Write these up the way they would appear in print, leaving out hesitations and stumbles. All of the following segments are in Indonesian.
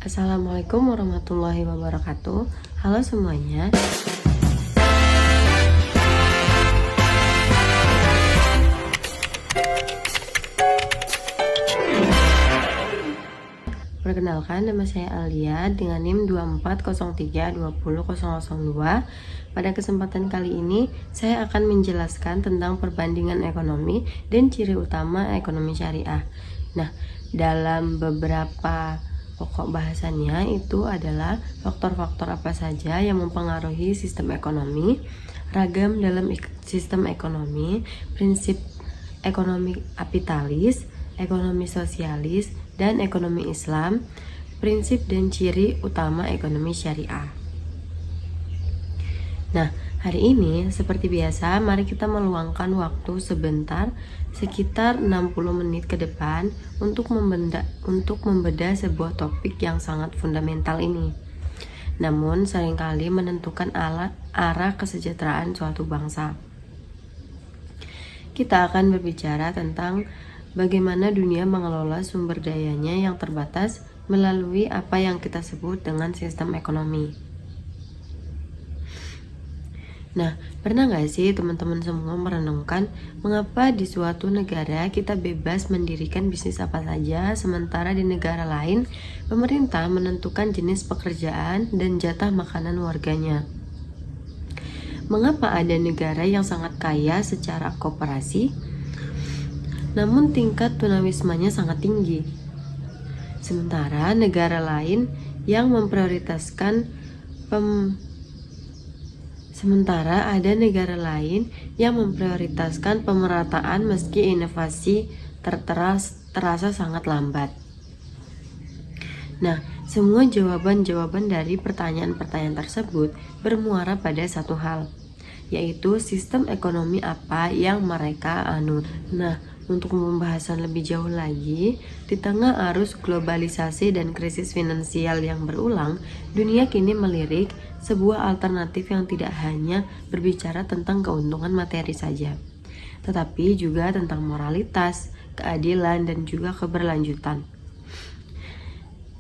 Assalamualaikum warahmatullahi wabarakatuh. Halo semuanya. Perkenalkan, nama saya Alia dengan NIM 2403200002. Pada kesempatan kali ini, saya akan menjelaskan tentang perbandingan ekonomi dan ciri utama ekonomi syariah. Nah, dalam beberapa pokok bahasannya itu adalah faktor-faktor apa saja yang mempengaruhi sistem ekonomi, ragam dalam sistem ekonomi, prinsip ekonomi kapitalis, ekonomi sosialis, dan ekonomi Islam, prinsip dan ciri utama ekonomi syariah. Nah, hari ini seperti biasa, mari kita meluangkan waktu sebentar, sekitar 60 menit ke depan untuk membedah sebuah topik yang sangat fundamental ini. Namun, seringkali menentukan arah kesejahteraan suatu bangsa. Kita akan berbicara tentang bagaimana dunia mengelola sumber dayanya yang terbatas melalui apa yang kita sebut dengan sistem ekonomi. Nah, pernah nggak sih teman-teman semua merenungkan mengapa di suatu negara kita bebas mendirikan bisnis apa saja, sementara di negara lain pemerintah menentukan jenis pekerjaan dan jatah makanan warganya? Mengapa ada negara yang sangat kaya secara koperasi, namun tingkat tunawismanya sangat tinggi? Sementara negara lain yang memprioritaskan pemerataan meski inovasi terasa sangat lambat. Nah, semua jawaban-jawaban dari pertanyaan-pertanyaan tersebut bermuara pada satu hal, yaitu sistem ekonomi apa yang mereka anut. Nah, untuk pembahasan lebih jauh lagi, di tengah arus globalisasi dan krisis finansial yang berulang, dunia kini melirik sebuah alternatif yang tidak hanya berbicara tentang keuntungan materi saja, tetapi juga tentang moralitas, keadilan, dan juga keberlanjutan.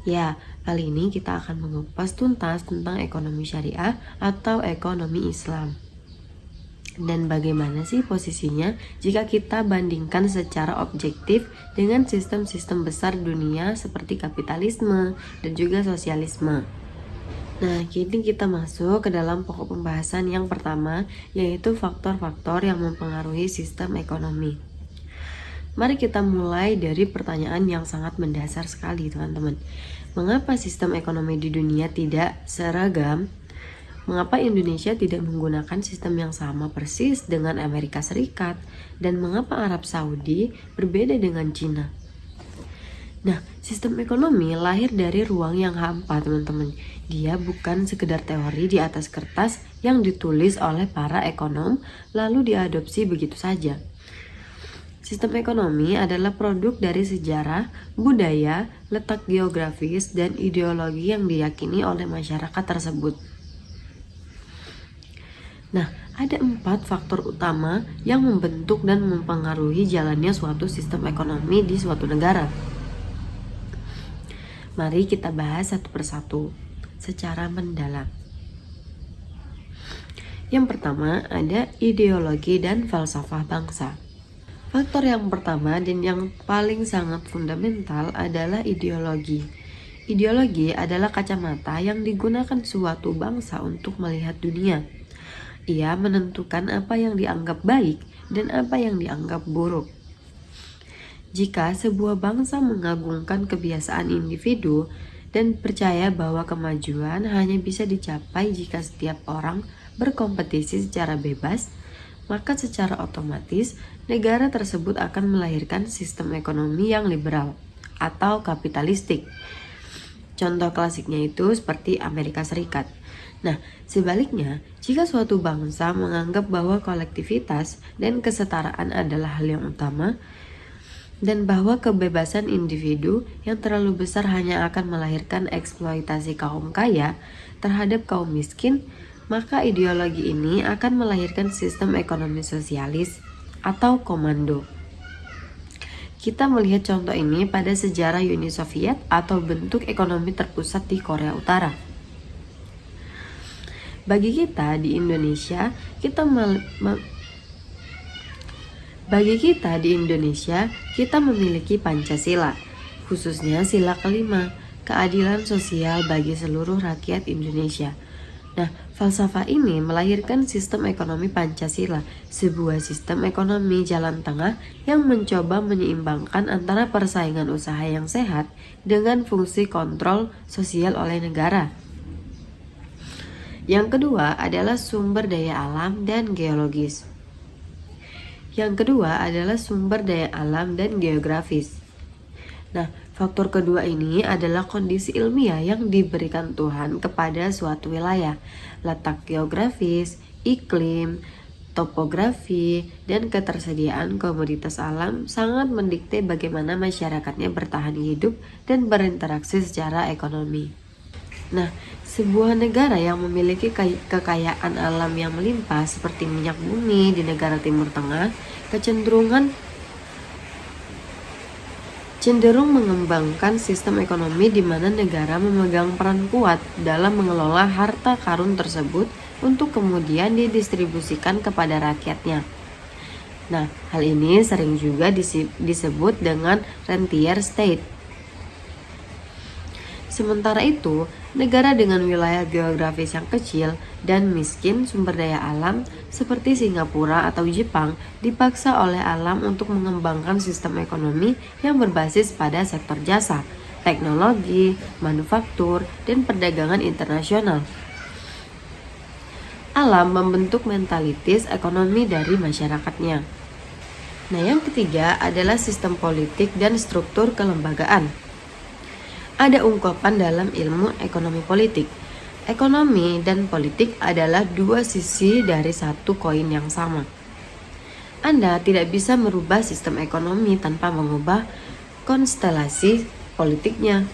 Ya, kali ini kita akan mengupas tuntas tentang ekonomi syariah atau ekonomi Islam. Dan bagaimana sih posisinya jika kita bandingkan secara objektif dengan sistem-sistem besar dunia seperti kapitalisme dan juga sosialisme. Nah, kini kita masuk ke dalam pokok pembahasan yang pertama, yaitu faktor-faktor yang mempengaruhi sistem ekonomi. Mari kita mulai dari pertanyaan yang sangat mendasar sekali, teman-teman. Mengapa sistem ekonomi di dunia tidak seragam? Mengapa Indonesia tidak menggunakan sistem yang sama persis dengan Amerika Serikat? Dan mengapa Arab Saudi berbeda dengan Cina? Nah, sistem ekonomi lahir dari ruang yang hampa, teman-teman. Dia bukan sekedar teori di atas kertas yang ditulis oleh para ekonom lalu diadopsi begitu saja. Sistem ekonomi adalah produk dari sejarah, budaya, letak geografis, dan ideologi yang diyakini oleh masyarakat tersebut. Nah, ada 4 faktor utama yang membentuk dan mempengaruhi jalannya suatu sistem ekonomi di suatu negara. Mari kita bahas satu persatu secara mendalam. Yang pertama ada ideologi dan falsafah bangsa. Faktor yang pertama dan yang paling sangat fundamental adalah ideologi. Ideologi adalah kacamata yang digunakan suatu bangsa untuk melihat dunia. Ia menentukan apa yang dianggap baik dan apa yang dianggap buruk. Jika sebuah bangsa mengagungkan kebiasaan individu dan percaya bahwa kemajuan hanya bisa dicapai jika setiap orang berkompetisi secara bebas, maka secara otomatis negara tersebut akan melahirkan sistem ekonomi yang liberal atau kapitalistik. Contoh klasiknya itu seperti Amerika Serikat. Nah, sebaliknya, jika suatu bangsa menganggap bahwa kolektivitas dan kesetaraan adalah hal yang utama, dan bahwa kebebasan individu yang terlalu besar hanya akan melahirkan eksploitasi kaum kaya terhadap kaum miskin, maka ideologi ini akan melahirkan sistem ekonomi sosialis atau komando. Kita melihat contoh ini pada sejarah Uni Soviet atau bentuk ekonomi terpusat di Korea Utara. Bagi kita di Indonesia, kita memiliki Pancasila, khususnya sila kelima, keadilan sosial bagi seluruh rakyat Indonesia. Nah, falsafah ini melahirkan sistem ekonomi Pancasila, sebuah sistem ekonomi jalan tengah yang mencoba menyeimbangkan antara persaingan usaha yang sehat dengan fungsi kontrol sosial oleh negara. Yang kedua adalah sumber daya alam dan geologis. Geografis. Nah, faktor kedua ini adalah kondisi ilmiah yang diberikan Tuhan kepada suatu wilayah. Letak geografis, iklim, topografi, dan ketersediaan komoditas alam sangat mendikte bagaimana masyarakatnya bertahan hidup dan berinteraksi secara ekonomi. Nah, sebuah negara yang memiliki kekayaan alam yang melimpah seperti minyak bumi di negara Timur Tengah cenderung mengembangkan sistem ekonomi di mana negara memegang peran kuat dalam mengelola harta karun tersebut untuk kemudian didistribusikan kepada rakyatnya. Nah, hal ini sering juga disebut dengan rentier state. Sementara itu, negara dengan wilayah geografis yang kecil dan miskin sumber daya alam seperti Singapura atau Jepang dipaksa oleh alam untuk mengembangkan sistem ekonomi yang berbasis pada sektor jasa, teknologi, manufaktur, dan perdagangan internasional. Alam membentuk mentalitas ekonomi dari masyarakatnya. Nah, yang ketiga adalah sistem politik dan struktur kelembagaan. Ada ungkapan dalam ilmu ekonomi politik. Ekonomi dan politik adalah dua sisi dari satu koin yang sama. Anda tidak bisa merubah sistem ekonomi tanpa mengubah konstelasi politiknya.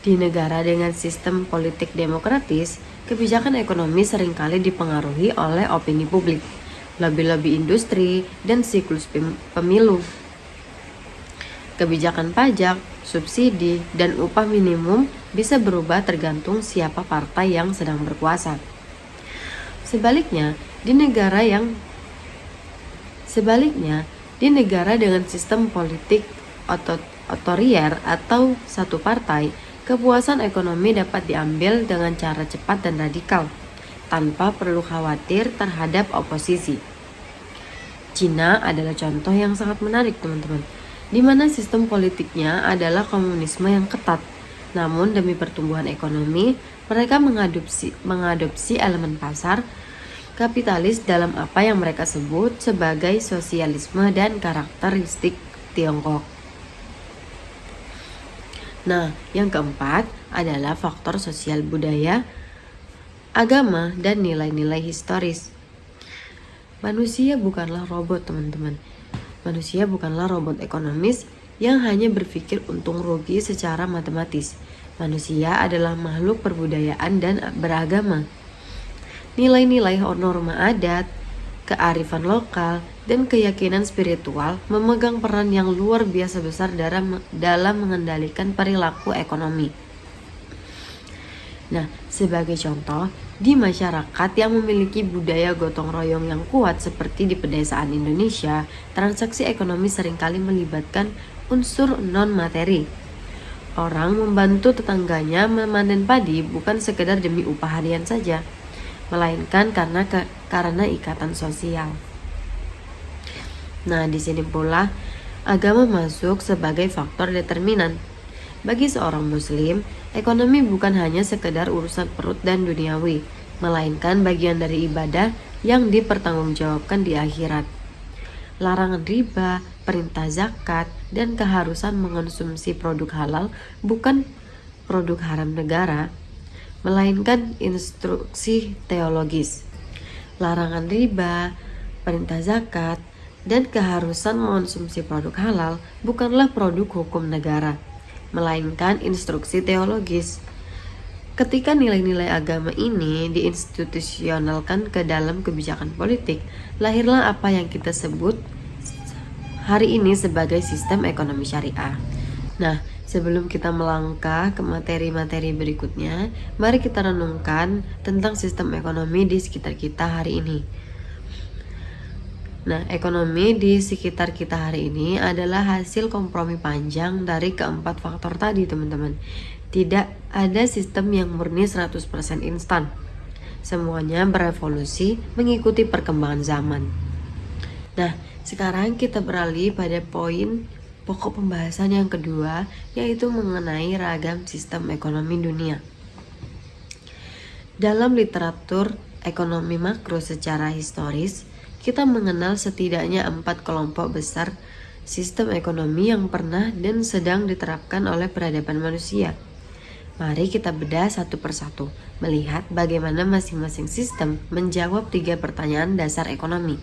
Di negara dengan sistem politik demokratis, kebijakan ekonomi seringkali dipengaruhi oleh opini publik, lobby-lobby industri, dan siklus pemilu. Kebijakan pajak, subsidi, dan upah minimum bisa berubah tergantung siapa partai yang sedang berkuasa. Sebaliknya, di negara dengan sistem politik otoriter atau satu partai, kepuasan ekonomi dapat diambil dengan cara cepat dan radikal, tanpa perlu khawatir terhadap oposisi. Cina adalah contoh yang sangat menarik, teman-teman, di mana sistem politiknya adalah komunisme yang ketat. Namun demi pertumbuhan ekonomi, mereka mengadopsi elemen pasar kapitalis dalam apa yang mereka sebut sebagai sosialisme dan karakteristik Tiongkok. Nah, yang keempat adalah faktor sosial budaya, agama, dan nilai-nilai historis. Manusia bukanlah robot, teman-teman. Manusia bukanlah robot ekonomis yang hanya berpikir untung rugi secara matematis. Manusia adalah makhluk perbudayaan dan beragama. Nilai-nilai norma adat, kearifan lokal, dan keyakinan spiritual memegang peran yang luar biasa besar dalam mengendalikan perilaku ekonomi. Nah, sebagai contoh, di masyarakat yang memiliki budaya gotong royong yang kuat seperti di pedesaan Indonesia, transaksi ekonomi seringkali melibatkan unsur non-materi. Orang membantu tetangganya memanen padi bukan sekedar demi upah harian saja, melainkan karena ikatan sosial. Nah, di sini pula agama masuk sebagai faktor determinan. Bagi seorang muslim, ekonomi bukan hanya sekedar urusan perut dan duniawi, melainkan bagian dari ibadah yang dipertanggungjawabkan di akhirat. Larangan riba, perintah zakat, dan keharusan mengonsumsi produk halal bukan produk haram negara, melainkan instruksi teologis. Larangan riba, perintah zakat, dan keharusan mengonsumsi produk halal bukanlah produk hukum negara, melainkan instruksi teologis. Ketika nilai-nilai agama ini diinstitusionalkan ke dalam kebijakan politik, lahirlah apa yang kita sebut hari ini sebagai sistem ekonomi syariah. Nah, sebelum kita melangkah ke materi-materi berikutnya, mari kita renungkan tentang sistem ekonomi di sekitar kita hari ini. Nah, ekonomi di sekitar kita hari ini adalah hasil kompromi panjang dari keempat faktor tadi, teman-teman. Tidak ada sistem yang murni 100% instan. Semuanya berevolusi mengikuti perkembangan zaman. Nah, sekarang kita beralih pada poin pokok pembahasan yang kedua, yaitu mengenai ragam sistem ekonomi dunia. Dalam literatur ekonomi makro secara historis, kita mengenal setidaknya 4 kelompok besar sistem ekonomi yang pernah dan sedang diterapkan oleh peradaban manusia. Mari kita bedah satu persatu, melihat bagaimana masing-masing sistem menjawab 3 pertanyaan dasar ekonomi.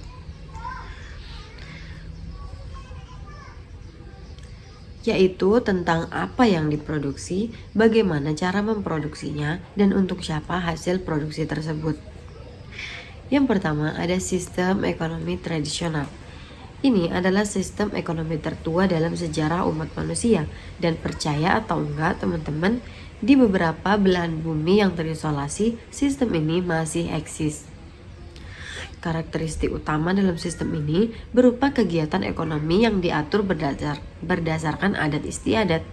Yaitu tentang apa yang diproduksi, bagaimana cara memproduksinya, dan untuk siapa hasil produksi tersebut. Yang pertama ada sistem ekonomi tradisional. Ini adalah sistem ekonomi tertua dalam sejarah umat manusia, dan percaya atau enggak teman-teman, di beberapa belahan bumi yang terisolasi, sistem ini masih eksis. Karakteristik utama dalam sistem ini berupa kegiatan ekonomi yang diatur berdasarkan adat istiadat,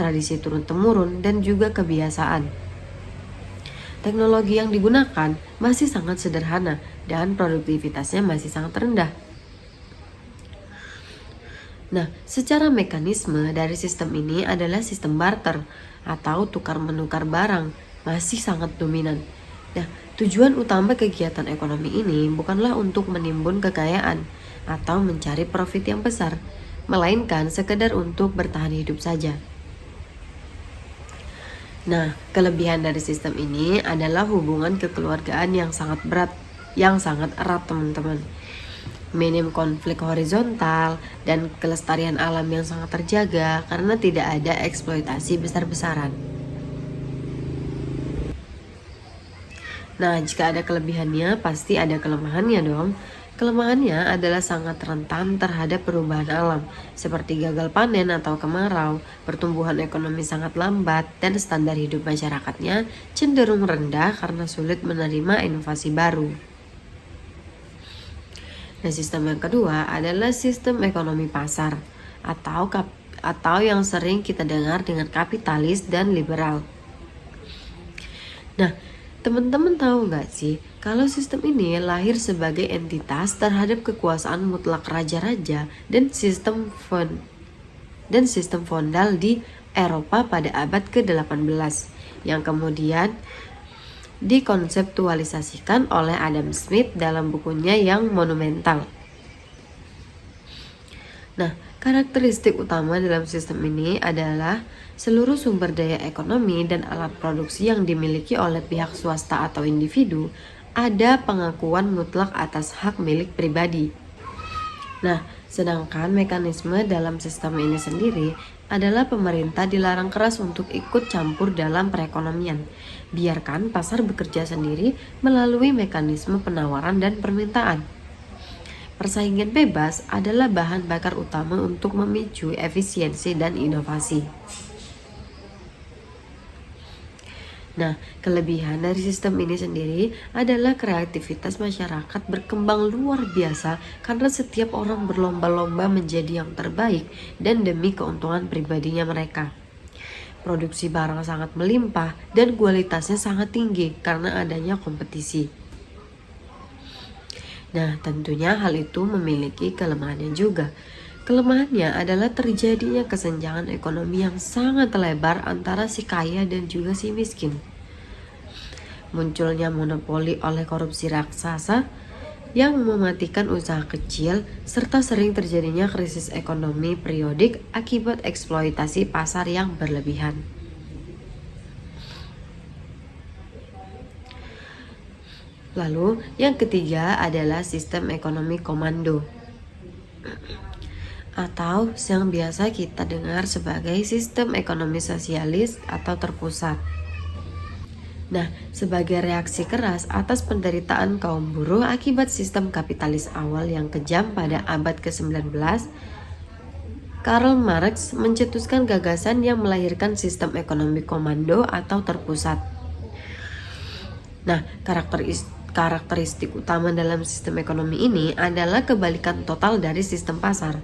tradisi turun-temurun, dan juga kebiasaan. Teknologi yang digunakan masih sangat sederhana dan produktivitasnya masih sangat rendah. Nah, secara mekanisme dari sistem ini adalah sistem barter atau tukar-menukar barang masih sangat dominan. Nah, tujuan utama kegiatan ekonomi ini bukanlah untuk menimbun kekayaan atau mencari profit yang besar, melainkan sekedar untuk bertahan hidup saja. Nah, kelebihan dari sistem ini adalah hubungan kekeluargaan yang sangat erat teman-teman. Minim konflik horizontal dan kelestarian alam yang sangat terjaga karena tidak ada eksploitasi besar-besaran. Nah, jika ada kelebihannya, pasti ada kelemahannya dong. Kelemahannya adalah sangat rentan terhadap perubahan alam, seperti gagal panen atau kemarau, pertumbuhan ekonomi sangat lambat, dan standar hidup masyarakatnya cenderung rendah karena sulit menerima inovasi baru. Nah, sistem yang kedua adalah sistem ekonomi pasar, atau yang sering kita dengar dengan kapitalis dan liberal. Nah, teman-teman tahu nggak sih, kalau sistem ini lahir sebagai entitas terhadap kekuasaan mutlak raja-raja dan sistem feodal di Eropa pada abad ke-18 yang kemudian dikonseptualisasikan oleh Adam Smith dalam bukunya yang monumental. Nah, karakteristik utama dalam sistem ini adalah seluruh sumber daya ekonomi dan alat produksi yang dimiliki oleh pihak swasta atau individu ada pengakuan mutlak atas hak milik pribadi. Nah, sedangkan mekanisme dalam sistem ini sendiri adalah pemerintah dilarang keras untuk ikut campur dalam perekonomian. Biarkan pasar bekerja sendiri melalui mekanisme penawaran dan permintaan. Persaingan bebas adalah bahan bakar utama untuk memicu efisiensi dan inovasi. Nah, kelebihan dari sistem ini sendiri adalah kreativitas masyarakat berkembang luar biasa karena setiap orang berlomba-lomba menjadi yang terbaik dan demi keuntungan pribadinya mereka. Produksi barang sangat melimpah dan kualitasnya sangat tinggi karena adanya kompetisi. Nah, tentunya hal itu memiliki kelemahannya juga. Kelemahannya adalah terjadinya kesenjangan ekonomi yang sangat lebar antara si kaya dan juga si miskin. Munculnya monopoli oleh korupsi raksasa yang mematikan usaha kecil, serta sering terjadinya krisis ekonomi periodik akibat eksploitasi pasar yang berlebihan. Lalu, yang ketiga adalah sistem ekonomi komando, atau yang biasa kita dengar sebagai sistem ekonomi sosialis atau terpusat. Nah, sebagai reaksi keras atas penderitaan kaum buruh akibat sistem kapitalis awal yang kejam pada abad ke-19, Karl Marx mencetuskan gagasan yang melahirkan sistem ekonomi komando atau terpusat. Nah, karakteristik utama dalam sistem ekonomi ini adalah kebalikan total dari sistem pasar.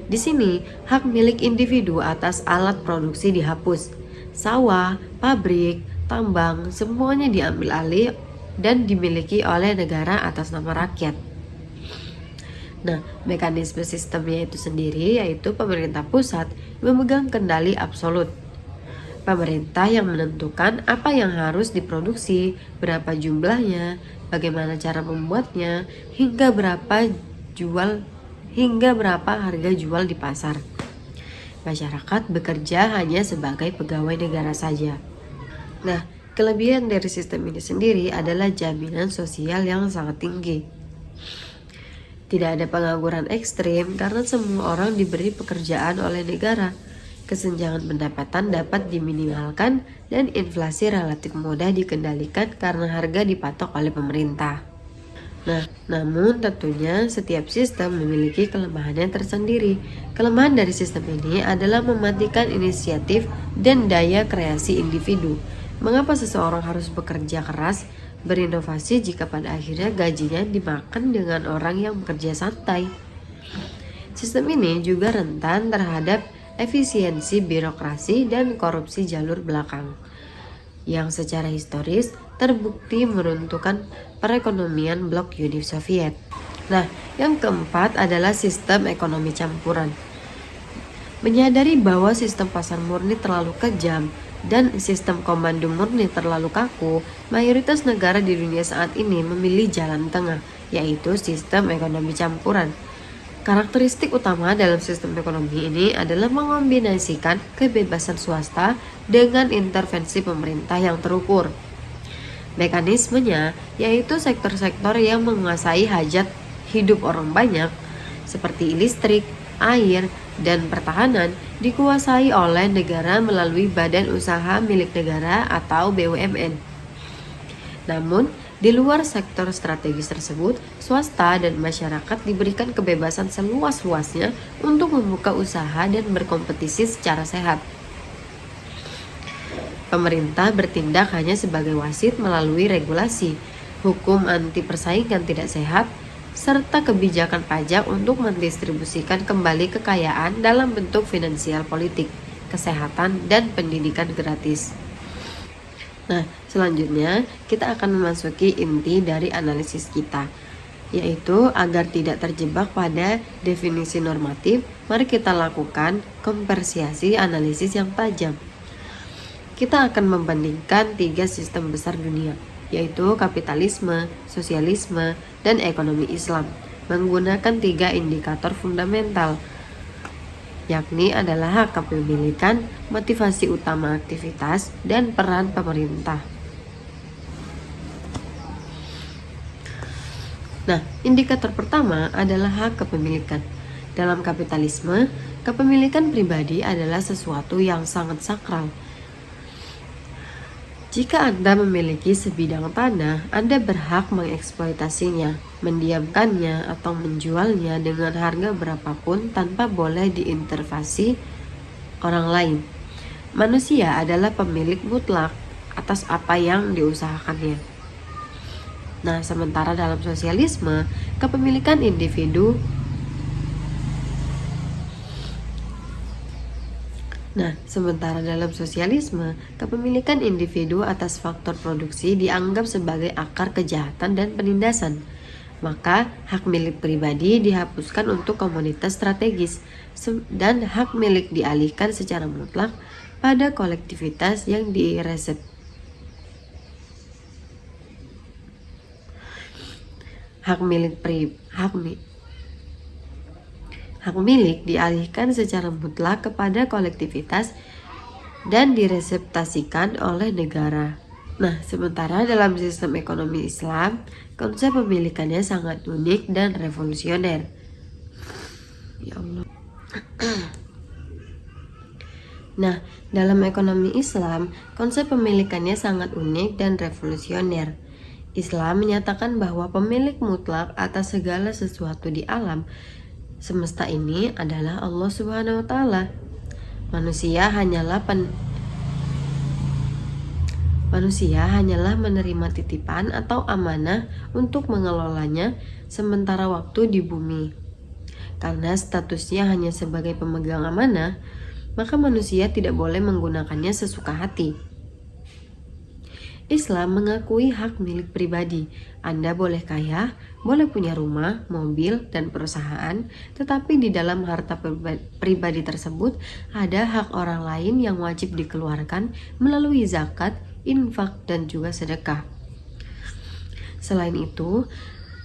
Di sini, hak milik individu atas alat produksi dihapus. Sawah, pabrik, tambang, semuanya diambil alih dan dimiliki oleh negara atas nama rakyat. Nah, mekanisme sistemnya itu sendiri yaitu pemerintah pusat memegang kendali absolut. Pemerintah yang menentukan apa yang harus diproduksi, berapa jumlahnya, bagaimana cara membuatnya, hingga berapa harga jual di pasar. Masyarakat bekerja hanya sebagai pegawai negara saja. Nah, kelebihan dari sistem ini sendiri adalah jaminan sosial yang sangat tinggi. Tidak ada pengangguran ekstrim karena semua orang diberi pekerjaan oleh negara. Kesenjangan pendapatan dapat diminimalkan dan inflasi relatif mudah dikendalikan karena harga dipatok oleh pemerintah. Nah, namun tentunya setiap sistem memiliki kelemahannya tersendiri. Kelemahan dari sistem ini adalah mematikan inisiatif dan daya kreasi individu. Mengapa seseorang harus bekerja keras, berinovasi jika pada akhirnya gajinya dimakan dengan orang yang bekerja santai? Sistem ini juga rentan terhadap efisiensi birokrasi dan korupsi jalur belakang, yang secara historis terbukti meruntuhkan perekonomian blok Uni Soviet. Nah, yang keempat adalah sistem ekonomi campuran. Menyadari bahwa sistem pasar murni terlalu kejam dan sistem komando murni terlalu kaku, mayoritas negara di dunia saat ini memilih jalan tengah, yaitu sistem ekonomi campuran. Karakteristik utama dalam sistem ekonomi ini adalah mengombinasikan kebebasan swasta dengan intervensi pemerintah yang terukur. Mekanismenya yaitu sektor-sektor yang menguasai hajat hidup orang banyak, seperti listrik, air, dan pertahanan dikuasai oleh negara melalui badan usaha milik negara atau BUMN. Namun, di luar sektor strategis tersebut, swasta dan masyarakat diberikan kebebasan seluas-luasnya untuk membuka usaha dan berkompetisi secara sehat. Pemerintah bertindak hanya sebagai wasit melalui regulasi, hukum anti persaingan tidak sehat, serta kebijakan pajak untuk mendistribusikan kembali kekayaan dalam bentuk finansial politik, kesehatan, dan pendidikan gratis. Nah, selanjutnya kita akan memasuki inti dari analisis kita, yaitu agar tidak terjebak pada definisi normatif, mari kita lakukan komparsiasi analisis yang tajam. Kita akan membandingkan 3 sistem besar dunia, yaitu kapitalisme, sosialisme, dan ekonomi Islam, menggunakan 3 indikator fundamental, yakni adalah hak kepemilikan, motivasi utama aktivitas, dan peran pemerintah. Nah, indikator pertama adalah hak kepemilikan. Dalam kapitalisme, kepemilikan pribadi adalah sesuatu yang sangat sakral. Jika Anda memiliki sebidang tanah, Anda berhak mengeksploitasinya, mendiamkannya, atau menjualnya dengan harga berapapun tanpa boleh diintervensi orang lain. Manusia adalah pemilik mutlak atas apa yang diusahakannya. Nah, sementara dalam sosialisme, kepemilikan individu kepemilikan individu atas faktor produksi dianggap sebagai akar kejahatan dan penindasan. Maka, hak milik pribadi dihapuskan untuk komunitas strategis dan hak milik dialihkan secara mutlak pada kolektivitas yang Hak milik dialihkan secara mutlak kepada kolektivitas dan direseptasikan oleh negara. Nah, sementara dalam sistem ekonomi Islam, konsep pemilikannya sangat unik dan revolusioner. Ya Allah. Nah, dalam ekonomi Islam, konsep pemilikannya sangat unik dan revolusioner. Islam menyatakan bahwa pemilik mutlak atas segala sesuatu di alam Semesta ini adalah Allah Subhanahu wa Ta'ala. Manusia hanyalah menerima titipan atau amanah untuk mengelolanya sementara waktu di bumi. Karena statusnya hanya sebagai pemegang amanah, maka manusia tidak boleh menggunakannya sesuka hati. Islam mengakui hak milik pribadi. Anda boleh kaya, boleh punya rumah, mobil, dan perusahaan, tetapi di dalam harta pribadi tersebut ada hak orang lain yang wajib dikeluarkan melalui zakat, infak, dan juga sedekah. Selain itu,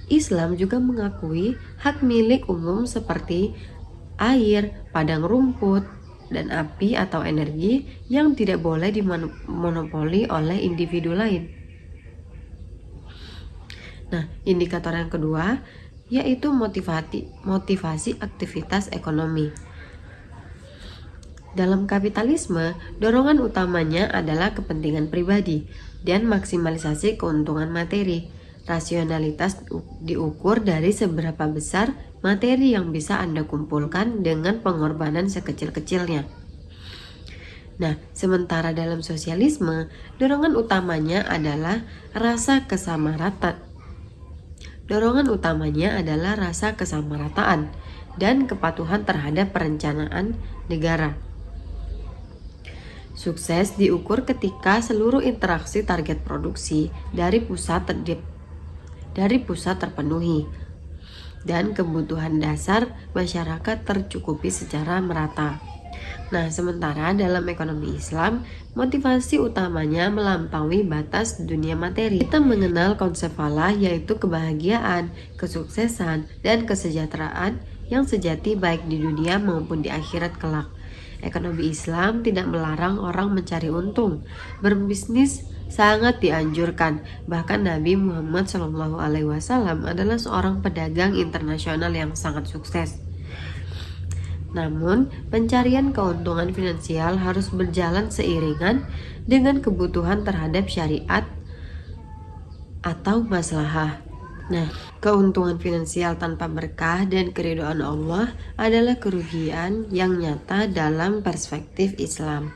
Islam juga mengakui hak milik umum seperti air, padang rumput, dan api atau energi yang tidak boleh dimonopoli oleh individu lain. Nah, indikator yang kedua yaitu motivasi aktivitas ekonomi. Dalam kapitalisme, dorongan utamanya adalah kepentingan pribadi dan maksimalisasi keuntungan materi. Rasionalitas diukur dari seberapa besar materi yang bisa Anda kumpulkan dengan pengorbanan sekecil-kecilnya. Nah, sementara dalam sosialisme, dorongan utamanya adalah rasa kesamarataan dan kepatuhan terhadap perencanaan negara. Sukses diukur ketika seluruh interaksi target produksi dari pusat terpenuhi dan kebutuhan dasar masyarakat tercukupi secara merata. Nah, sementara dalam ekonomi Islam, motivasi utamanya melampaui batas dunia materi. Kita mengenal konsep falah, yaitu kebahagiaan, kesuksesan, dan kesejahteraan yang sejati baik di dunia maupun di akhirat kelak. Ekonomi Islam tidak melarang orang mencari untung. Berbisnis sangat dianjurkan. Bahkan Nabi Muhammad SAW adalah seorang pedagang internasional yang sangat sukses. Namun, pencarian keuntungan finansial harus berjalan seiringan dengan kebutuhan terhadap syariat atau maslahah. Nah, keuntungan finansial tanpa berkah dan keridhaan Allah adalah kerugian yang nyata dalam perspektif Islam.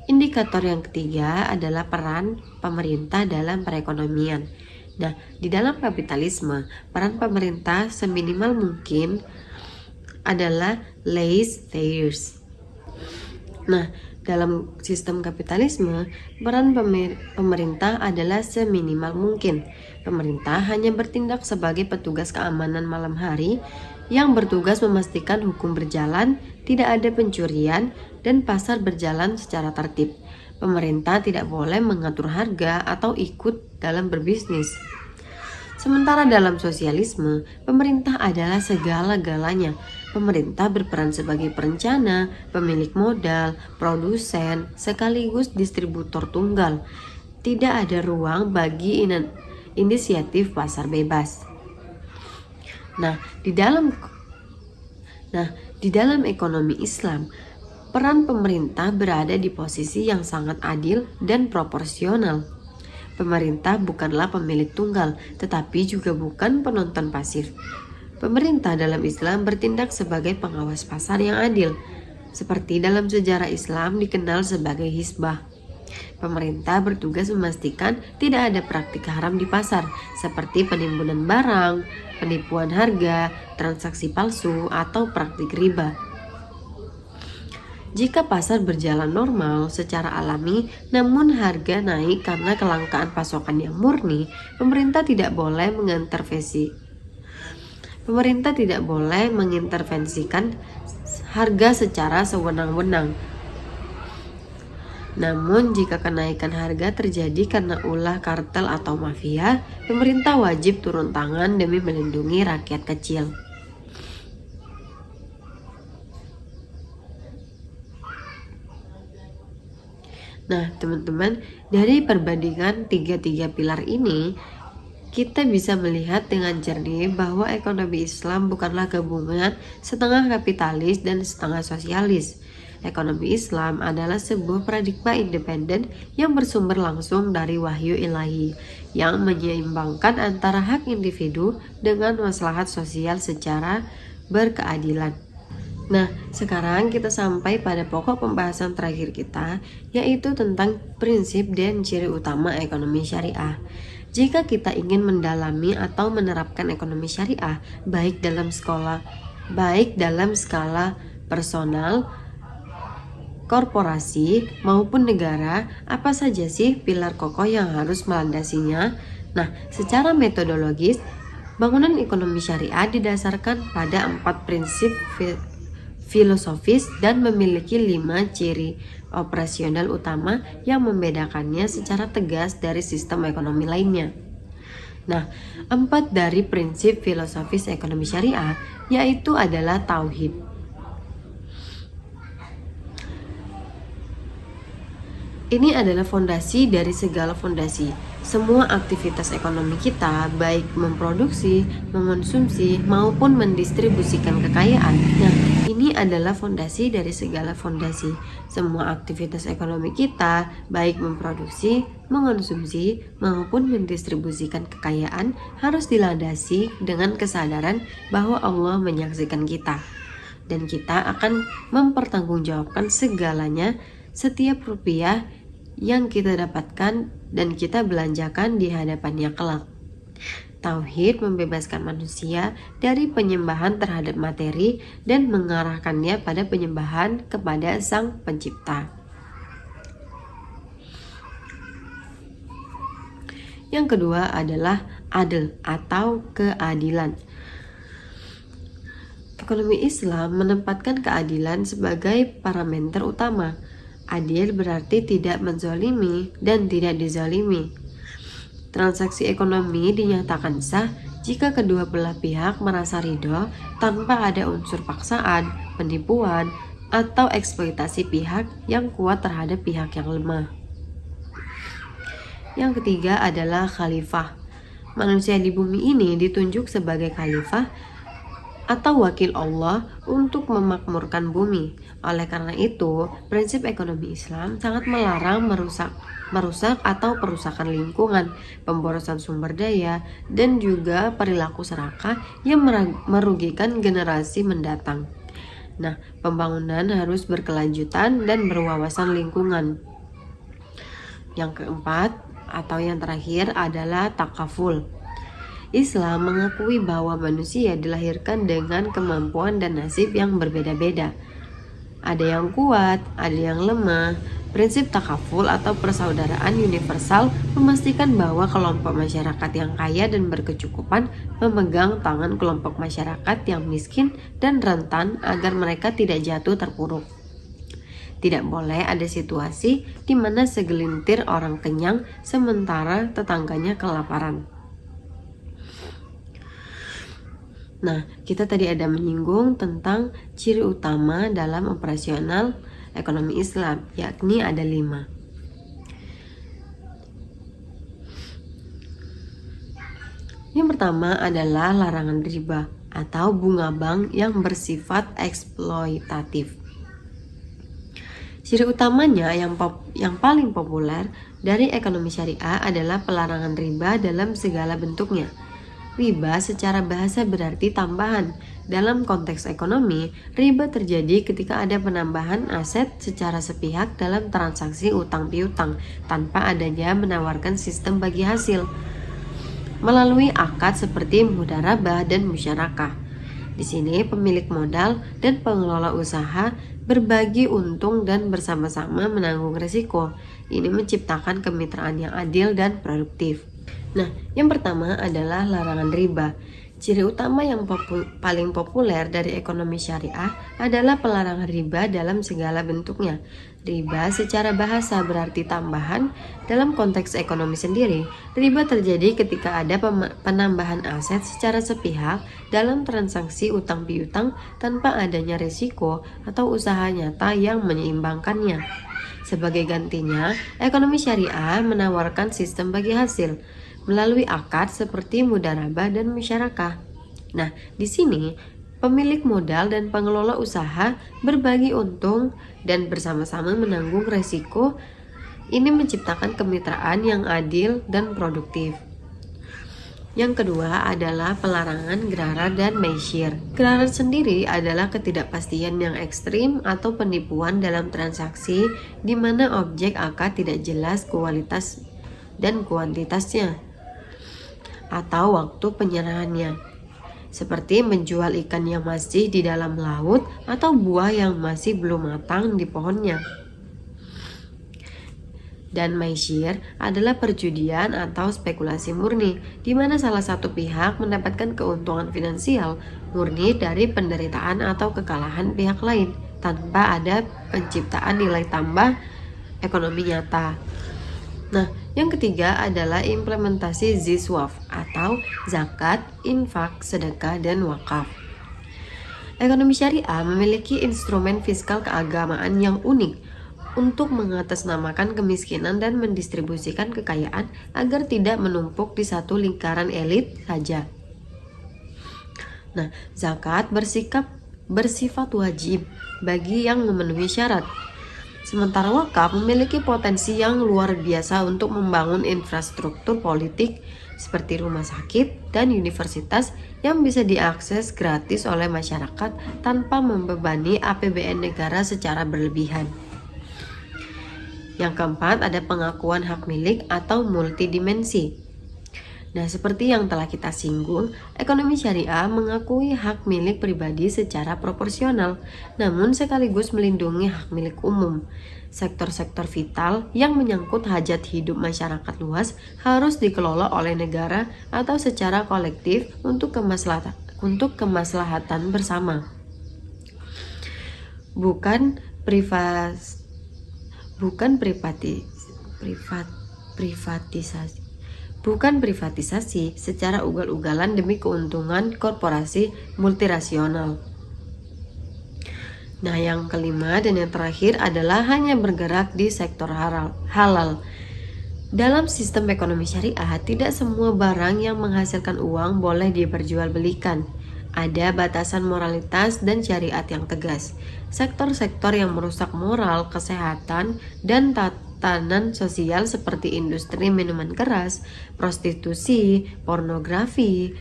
Indikator yang ketiga adalah peran pemerintah dalam perekonomian. Nah, di dalam kapitalisme, peran pemerintah seminimal mungkin adalah laissez-faire. Nah, dalam sistem kapitalisme, peran pemerintah adalah seminimal mungkin. Pemerintah hanya bertindak sebagai petugas keamanan malam hari yang bertugas memastikan hukum berjalan, tidak ada pencurian, dan pasar berjalan secara tertib. Pemerintah tidak boleh mengatur harga atau ikut dalam berbisnis. Sementara dalam sosialisme, pemerintah adalah segala-galanya. Pemerintah berperan sebagai perencana, pemilik modal, produsen, sekaligus distributor tunggal. Tidak ada ruang bagi inisiatif pasar bebas. Nah, di dalam ekonomi Islam, peran pemerintah berada di posisi yang sangat adil dan proporsional. Pemerintah bukanlah pemilik tunggal, tetapi juga bukan penonton pasif. Pemerintah dalam Islam bertindak sebagai pengawas pasar yang adil, seperti dalam sejarah Islam dikenal sebagai hisbah. Pemerintah bertugas memastikan tidak ada praktik haram di pasar, seperti penimbunan barang, penipuan harga, transaksi palsu, atau praktik riba. Jika pasar berjalan normal secara alami, namun harga naik karena kelangkaan pasokan yang murni, pemerintah tidak boleh mengintervensikan harga secara sewenang-wenang. Namun, jika kenaikan harga terjadi karena ulah kartel atau mafia, pemerintah wajib turun tangan demi melindungi rakyat kecil. Nah, teman-teman, dari perbandingan tiga pilar ini, kita bisa melihat dengan jernih bahwa ekonomi Islam bukanlah gabungan setengah kapitalis dan setengah sosialis. Ekonomi Islam adalah sebuah paradigma independen yang bersumber langsung dari wahyu ilahi, yang menyeimbangkan antara hak individu dengan maslahat sosial secara berkeadilan. Nah, sekarang kita sampai pada pokok pembahasan terakhir kita, yaitu tentang prinsip dan ciri utama ekonomi syariah. Jika kita ingin mendalami atau menerapkan ekonomi syariah, baik dalam skala personal, korporasi, maupun negara, apa saja sih pilar kokoh yang harus melandasinya? Nah, secara metodologis, bangunan ekonomi syariah didasarkan pada 4 prinsip filosofis dan memiliki 5 ciri operasional utama yang membedakannya secara tegas dari sistem ekonomi lainnya. Nah, 4 dari prinsip filosofis ekonomi syariah yaitu adalah tauhid. Ini adalah fondasi dari segala fondasi. Semua aktivitas ekonomi kita, baik memproduksi, mengonsumsi, maupun mendistribusikan kekayaan. Nah, ini adalah fondasi dari segala fondasi. Semua aktivitas ekonomi kita, baik memproduksi, mengonsumsi, maupun mendistribusikan kekayaan, harus dilandasi dengan kesadaran bahwa Allah menyaksikan kita. Dan kita akan mempertanggungjawabkan segalanya, setiap rupiah yang kita dapatkan dan kita belanjakan di hadapannya kelak. Tauhid membebaskan manusia dari penyembahan terhadap materi dan mengarahkannya pada penyembahan kepada Sang Pencipta. Yang kedua adalah adil atau keadilan. Ekonomi Islam menempatkan keadilan sebagai parameter utama. Adil berarti tidak menzalimi dan tidak dizalimi. Transaksi ekonomi dinyatakan sah jika kedua belah pihak merasa ridho tanpa ada unsur paksaan, penipuan, atau eksploitasi pihak yang kuat terhadap pihak yang lemah. Yang ketiga adalah khalifah. Manusia di bumi ini ditunjuk sebagai khalifah atau wakil Allah untuk memakmurkan bumi. Oleh karena itu, prinsip ekonomi Islam sangat melarang merusak atau perusakan lingkungan, pemborosan sumber daya, dan juga perilaku serakah yang merugikan generasi mendatang. Nah, pembangunan harus berkelanjutan dan berwawasan lingkungan. Yang keempat atau yang terakhir adalah takaful. Islam mengakui bahwa manusia dilahirkan dengan kemampuan dan nasib yang berbeda-beda. Ada yang kuat, ada yang lemah. Prinsip takaful atau persaudaraan universal memastikan bahwa kelompok masyarakat yang kaya dan berkecukupan memegang tangan kelompok masyarakat yang miskin dan rentan agar mereka tidak jatuh terpuruk. Tidak boleh ada situasi di mana segelintir orang kenyang sementara tetangganya kelaparan. Nah, kita tadi ada menyinggung tentang ciri utama dalam operasional ekonomi Islam, yakni ada 5. Yang pertama adalah larangan riba atau bunga bank yang bersifat eksploitatif. Ciri utamanya yang paling populer dari ekonomi syariah adalah pelarangan riba dalam segala bentuknya. Riba secara bahasa berarti tambahan. Dalam konteks ekonomi, riba terjadi ketika ada penambahan aset secara sepihak dalam transaksi utang piutang tanpa adanya menawarkan sistem bagi hasil melalui akad seperti mudharabah dan musyarakah. Di sini pemilik modal dan pengelola usaha berbagi untung dan bersama-sama menanggung risiko. Ini menciptakan kemitraan yang adil dan produktif. Nah, yang pertama adalah larangan riba. Ciri utama yang paling populer dari ekonomi syariah adalah pelarangan riba dalam segala bentuknya. Riba secara bahasa berarti tambahan. Dalam konteks ekonomi sendiri, riba terjadi ketika ada penambahan aset secara sepihak dalam transaksi utang piutang tanpa adanya risiko atau usaha nyata yang menyeimbangkannya. Sebagai gantinya, ekonomi syariah menawarkan sistem bagi hasil melalui akad seperti mudharabah dan musyarakah. Nah, di sini pemilik modal dan pengelola usaha berbagi untung dan bersama-sama menanggung resiko. Ini menciptakan kemitraan yang adil dan produktif. Yang kedua adalah pelarangan Grarar dan Meisher. Grarar sendiri adalah ketidakpastian yang ekstrim atau penipuan dalam transaksi di mana objek akad tidak jelas kualitas dan kuantitasnya atau waktu penyerahannya, seperti menjual ikan yang masih di dalam laut atau buah yang masih belum matang di pohonnya. Dan Meisher adalah perjudian atau spekulasi murni, di mana salah satu pihak mendapatkan keuntungan finansial murni dari penderitaan atau kekalahan pihak lain, tanpa ada penciptaan nilai tambah ekonomi nyata. Nah, yang ketiga adalah implementasi ziswaf atau zakat, infak, sedekah, dan wakaf. Ekonomi syariah memiliki instrumen fiskal keagamaan yang unik untuk mengatasnamakan kemiskinan dan mendistribusikan kekayaan agar tidak menumpuk di satu lingkaran elit saja. Nah, zakat bersifat wajib bagi yang memenuhi syarat. Sementara wakaf memiliki potensi yang luar biasa untuk membangun infrastruktur politik seperti rumah sakit dan universitas yang bisa diakses gratis oleh masyarakat tanpa membebani APBN negara secara berlebihan. Yang keempat ada pengakuan hak milik atau multidimensi. Nah, seperti yang telah kita singgung, ekonomi syariah mengakui hak milik pribadi secara proporsional, namun sekaligus melindungi hak milik umum. Sektor-sektor vital yang menyangkut hajat hidup masyarakat luas harus dikelola oleh negara atau secara kolektif untuk kemaslahatan bersama. Bukan privatisasi secara ugal-ugalan demi keuntungan korporasi multinasional. Nah, yang kelima dan yang terakhir adalah hanya bergerak di sektor halal. Dalam sistem ekonomi syariah, tidak semua barang yang menghasilkan uang boleh diperjualbelikan. Ada batasan moralitas dan syariat yang tegas. Sektor-sektor yang merusak moral, kesehatan, dan tatanan sosial seperti industri minuman keras, prostitusi, pornografi,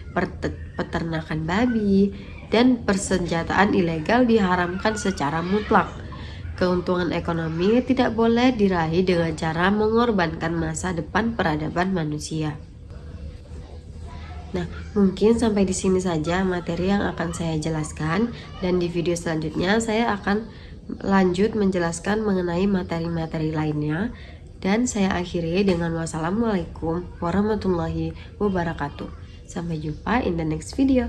peternakan babi, dan persenjataan ilegal diharamkan secara mutlak. Keuntungan ekonomi tidak boleh diraih dengan cara mengorbankan masa depan peradaban manusia. Nah, mungkin sampai di sini saja materi yang akan saya jelaskan, dan di video selanjutnya saya akan lanjut menjelaskan mengenai materi-materi lainnya, dan saya akhiri dengan wassalamualaikum warahmatullahi wabarakatuh. Sampai jumpa in the next video.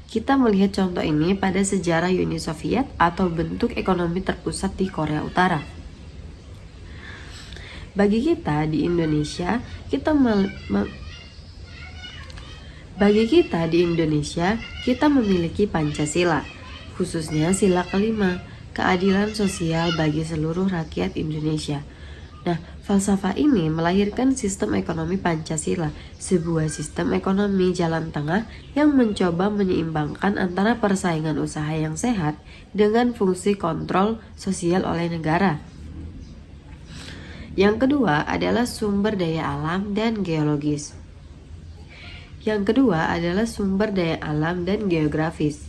Kita melihat contoh ini pada sejarah Uni Soviet atau bentuk ekonomi terpusat di Korea Utara. Bagi kita di Indonesia, kita memiliki Pancasila, khususnya sila kelima, keadilan sosial bagi seluruh rakyat Indonesia. Nah, falsafah ini melahirkan sistem ekonomi Pancasila, sebuah sistem ekonomi jalan tengah yang mencoba menyeimbangkan antara persaingan usaha yang sehat dengan fungsi kontrol sosial oleh negara. Yang kedua adalah sumber daya alam dan geologis. Yang kedua adalah sumber daya alam dan geografis.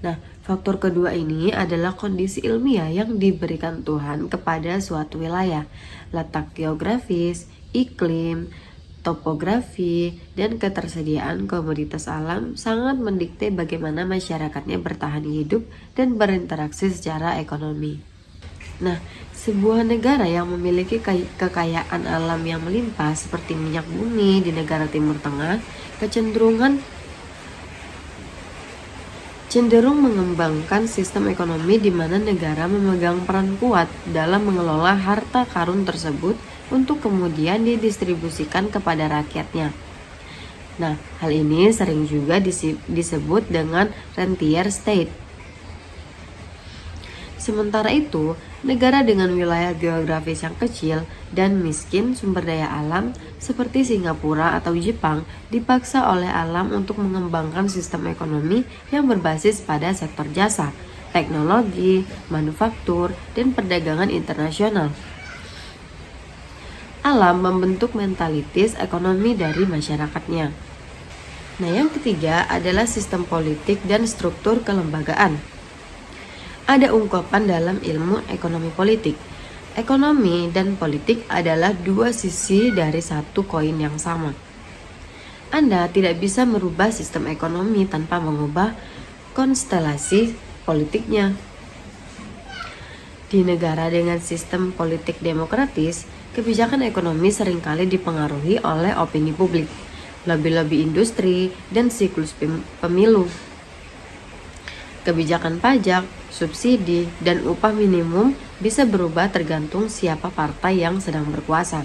Nah, faktor kedua ini adalah kondisi ilmiah yang diberikan Tuhan kepada suatu wilayah. Letak geografis, iklim, topografi, dan ketersediaan komoditas alam sangat mendikte bagaimana masyarakatnya bertahan hidup dan berinteraksi secara ekonomi. Nah, sebuah negara yang memiliki kekayaan alam yang melimpah seperti minyak bumi di negara Timur Tengah cenderung mengembangkan sistem ekonomi di mana negara memegang peran kuat dalam mengelola harta karun tersebut untuk kemudian didistribusikan kepada rakyatnya. Nah, hal ini sering juga disebut dengan rentier state. Sementara itu, negara dengan wilayah geografis yang kecil dan miskin sumber daya alam seperti Singapura atau Jepang dipaksa oleh alam untuk mengembangkan sistem ekonomi yang berbasis pada sektor jasa, teknologi, manufaktur, dan perdagangan internasional. alam membentuk mentalitas ekonomi dari masyarakatnya. Nah, yang ketiga adalah sistem politik dan struktur kelembagaan. Ada ungkapan dalam ilmu ekonomi politik. Ekonomi dan politik adalah dua sisi dari satu koin yang sama. Anda tidak bisa merubah sistem ekonomi tanpa mengubah konstelasi politiknya. Di negara dengan sistem politik demokratis, kebijakan ekonomi seringkali dipengaruhi oleh opini publik, lobby-lobby industri, dan siklus pemilu. Kebijakan pajak, subsidi, dan upah minimum bisa berubah tergantung siapa partai yang sedang berkuasa.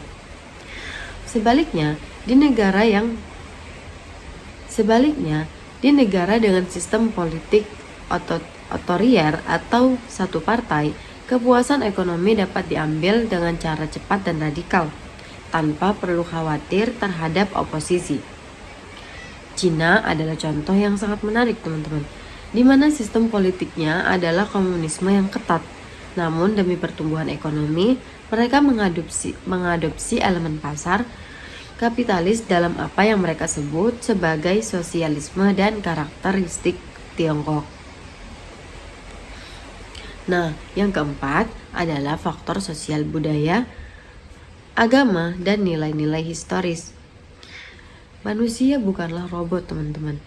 Sebaliknya, di negara dengan sistem politik otoriter atau satu partai, kepuasan ekonomi dapat diambil dengan cara cepat dan radikal, tanpa perlu khawatir terhadap oposisi. Cina adalah contoh yang sangat menarik, teman-teman, di mana sistem politiknya adalah komunisme yang ketat. Namun demi pertumbuhan ekonomi, mereka mengadopsi elemen pasar kapitalis dalam apa yang mereka sebut sebagai sosialisme dan karakteristik Tiongkok. Nah, yang keempat adalah faktor sosial budaya, agama, dan nilai-nilai historis. Manusia bukanlah robot, teman-teman.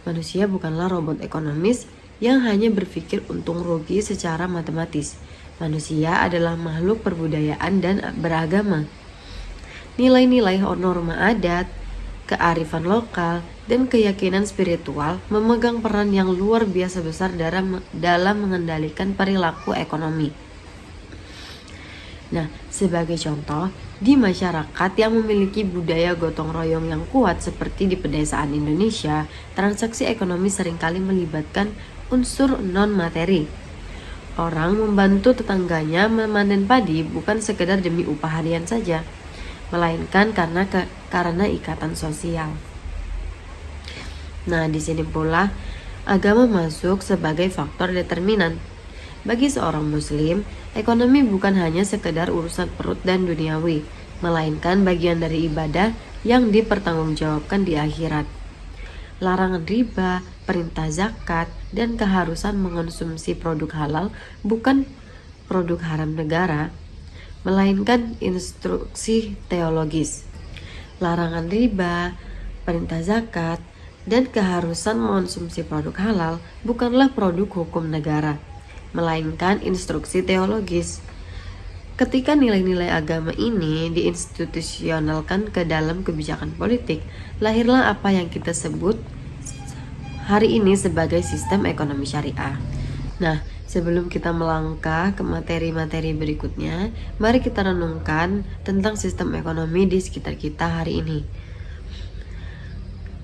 Manusia bukanlah robot ekonomis yang hanya berpikir untung rugi secara matematis. Manusia adalah makhluk perbudayaan dan beragama. Nilai-nilai norma adat, kearifan lokal, dan keyakinan spiritual memegang peran yang luar biasa besar dalam mengendalikan perilaku ekonomi. Nah, sebagai contoh, di masyarakat yang memiliki budaya gotong royong yang kuat seperti di pedesaan Indonesia, transaksi ekonomi seringkali melibatkan unsur non-materi. Orang membantu tetangganya memanen padi bukan sekedar demi upah harian saja, melainkan karena ikatan sosial. Nah, di sini pula agama masuk sebagai faktor determinan. Bagi seorang muslim, ekonomi bukan hanya sekedar urusan perut dan duniawi, melainkan bagian dari ibadah yang dipertanggungjawabkan di akhirat. Larangan riba, perintah zakat, dan keharusan mengonsumsi produk halal bukan produk haram negara, melainkan instruksi teologis. Larangan riba, perintah zakat, dan keharusan mengonsumsi produk halal bukanlah produk hukum negara, melainkan instruksi teologis. Ketika nilai-nilai agama ini diinstitusionalkan ke dalam kebijakan politik, lahirlah apa yang kita sebut hari ini sebagai sistem ekonomi syariah. Nah, sebelum kita melangkah ke materi-materi berikutnya, mari kita renungkan tentang sistem ekonomi di sekitar kita hari ini.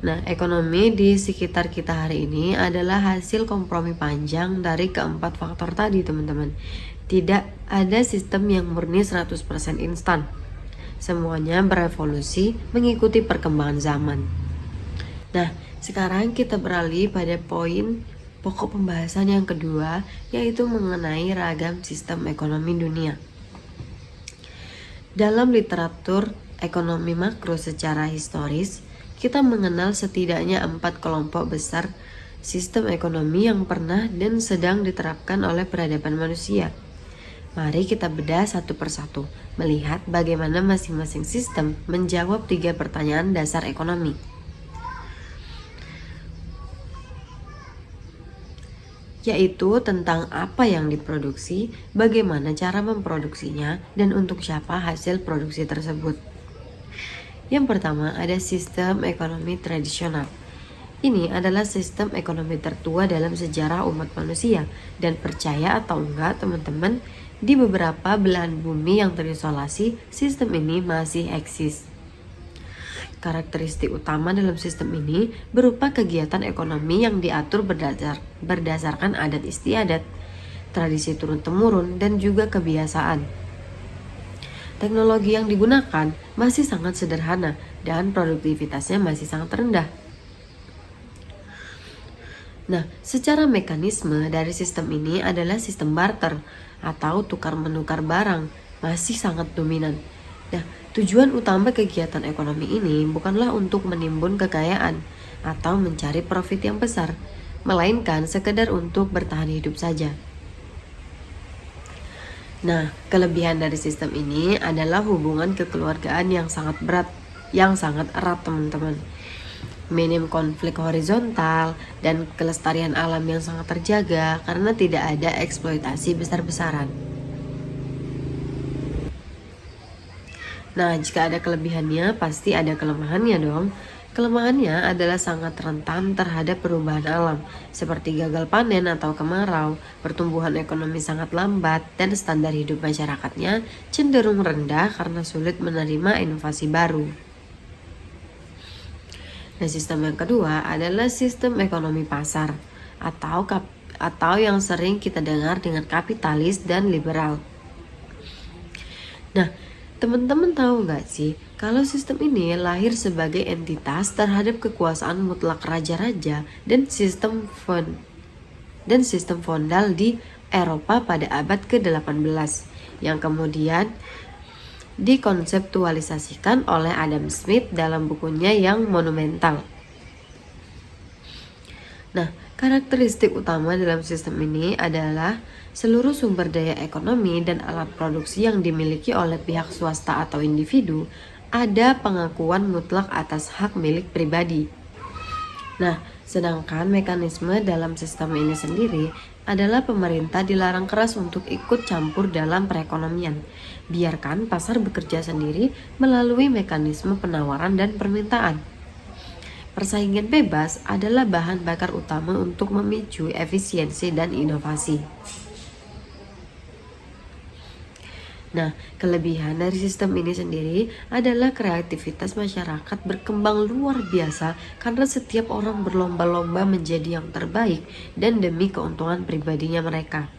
Nah, ekonomi di sekitar kita hari ini adalah hasil kompromi panjang dari keempat faktor tadi, teman-teman. Tidak ada sistem yang murni 100% instan. Semuanya berevolusi mengikuti perkembangan zaman. Nah, sekarang kita beralih pada poin pokok pembahasan yang kedua, yaitu mengenai ragam sistem ekonomi dunia. Dalam literatur ekonomi makro secara historis, kita mengenal setidaknya 4 kelompok besar sistem ekonomi yang pernah dan sedang diterapkan oleh peradaban manusia. Mari kita bedah satu persatu, melihat bagaimana masing-masing sistem menjawab 3 pertanyaan dasar ekonomi. Yaitu tentang apa yang diproduksi, bagaimana cara memproduksinya, dan untuk siapa hasil produksi tersebut. Yang pertama ada sistem ekonomi tradisional. Ini adalah sistem ekonomi tertua dalam sejarah umat manusia, dan percaya atau enggak teman-teman, di beberapa belahan bumi yang terisolasi, sistem ini masih eksis. Karakteristik utama dalam sistem ini berupa kegiatan ekonomi yang diatur berdasarkan adat istiadat, tradisi turun-temurun, dan juga kebiasaan. Teknologi yang digunakan masih sangat sederhana dan produktivitasnya masih sangat rendah. Nah, secara mekanisme dari sistem ini adalah sistem barter atau tukar-menukar barang, masih sangat dominan. Nah, Tujuan utama kegiatan ekonomi ini bukanlah untuk menimbun kekayaan atau mencari profit yang besar, melainkan sekedar untuk bertahan hidup saja. Nah, kelebihan dari sistem ini adalah hubungan kekeluargaan yang sangat erat teman-teman. Minim konflik horizontal dan kelestarian alam yang sangat terjaga karena tidak ada eksploitasi besar-besaran. Nah, jika ada kelebihannya, pasti ada kelemahannya dong. Kelemahannya adalah sangat rentan terhadap perubahan alam, seperti gagal panen atau kemarau, pertumbuhan ekonomi sangat lambat, dan standar hidup masyarakatnya cenderung rendah karena sulit menerima inovasi baru. Nah, sistem yang kedua adalah sistem ekonomi pasar atau yang sering kita dengar dengan kapitalis dan liberal. Nah, teman-teman tahu nggak sih kalau sistem ini lahir sebagai entitas terhadap kekuasaan mutlak raja-raja dan sistem feodal di Eropa pada abad ke-18 yang kemudian dikonseptualisasikan oleh Adam Smith dalam bukunya yang monumental. Nah, karakteristik utama dalam sistem ini adalah seluruh sumber daya ekonomi dan alat produksi yang dimiliki oleh pihak swasta atau individu ada pengakuan mutlak atas hak milik pribadi. Nah, sedangkan mekanisme dalam sistem ini sendiri adalah pemerintah dilarang keras untuk ikut campur dalam perekonomian. Biarkan pasar bekerja sendiri melalui mekanisme penawaran dan permintaan. Persaingan bebas adalah bahan bakar utama untuk memicu efisiensi dan inovasi. Nah, kelebihan dari sistem ini sendiri adalah kreativitas masyarakat berkembang luar biasa karena setiap orang berlomba-lomba menjadi yang terbaik dan demi keuntungan pribadinya mereka.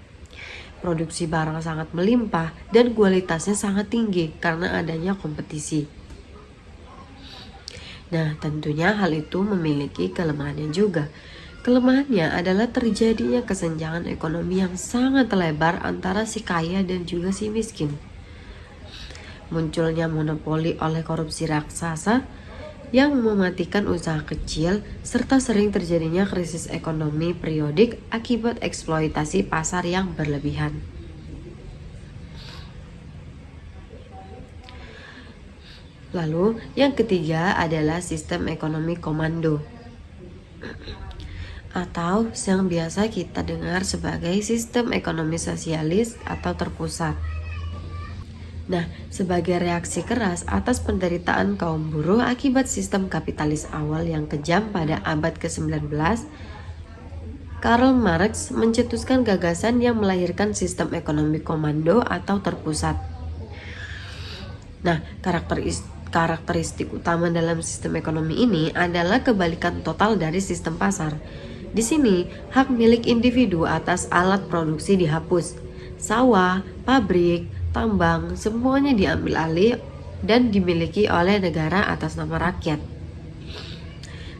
Produksi barang sangat melimpah dan kualitasnya sangat tinggi karena adanya kompetisi. Nah, tentunya hal itu memiliki kelemahannya juga. Kelemahannya adalah terjadinya kesenjangan ekonomi yang sangat lebar antara si kaya dan juga si miskin. Munculnya monopoli oleh korupsi raksasa yang mematikan usaha kecil, serta sering terjadinya krisis ekonomi periodik akibat eksploitasi pasar yang berlebihan. Lalu, yang ketiga adalah sistem ekonomi komando, atau yang biasa kita dengar sebagai sistem ekonomi sosialis atau terpusat. Nah, sebagai reaksi keras atas penderitaan kaum buruh akibat sistem kapitalis awal yang kejam pada abad ke-19, Karl Marx mencetuskan gagasan yang melahirkan sistem ekonomi komando atau terpusat. Nah, karakteristik utama dalam sistem ekonomi ini adalah kebalikan total dari sistem pasar. Di sini, hak milik individu atas alat produksi dihapus. Sawah, pabrik, tambang, semuanya diambil alih dan dimiliki oleh negara atas nama rakyat.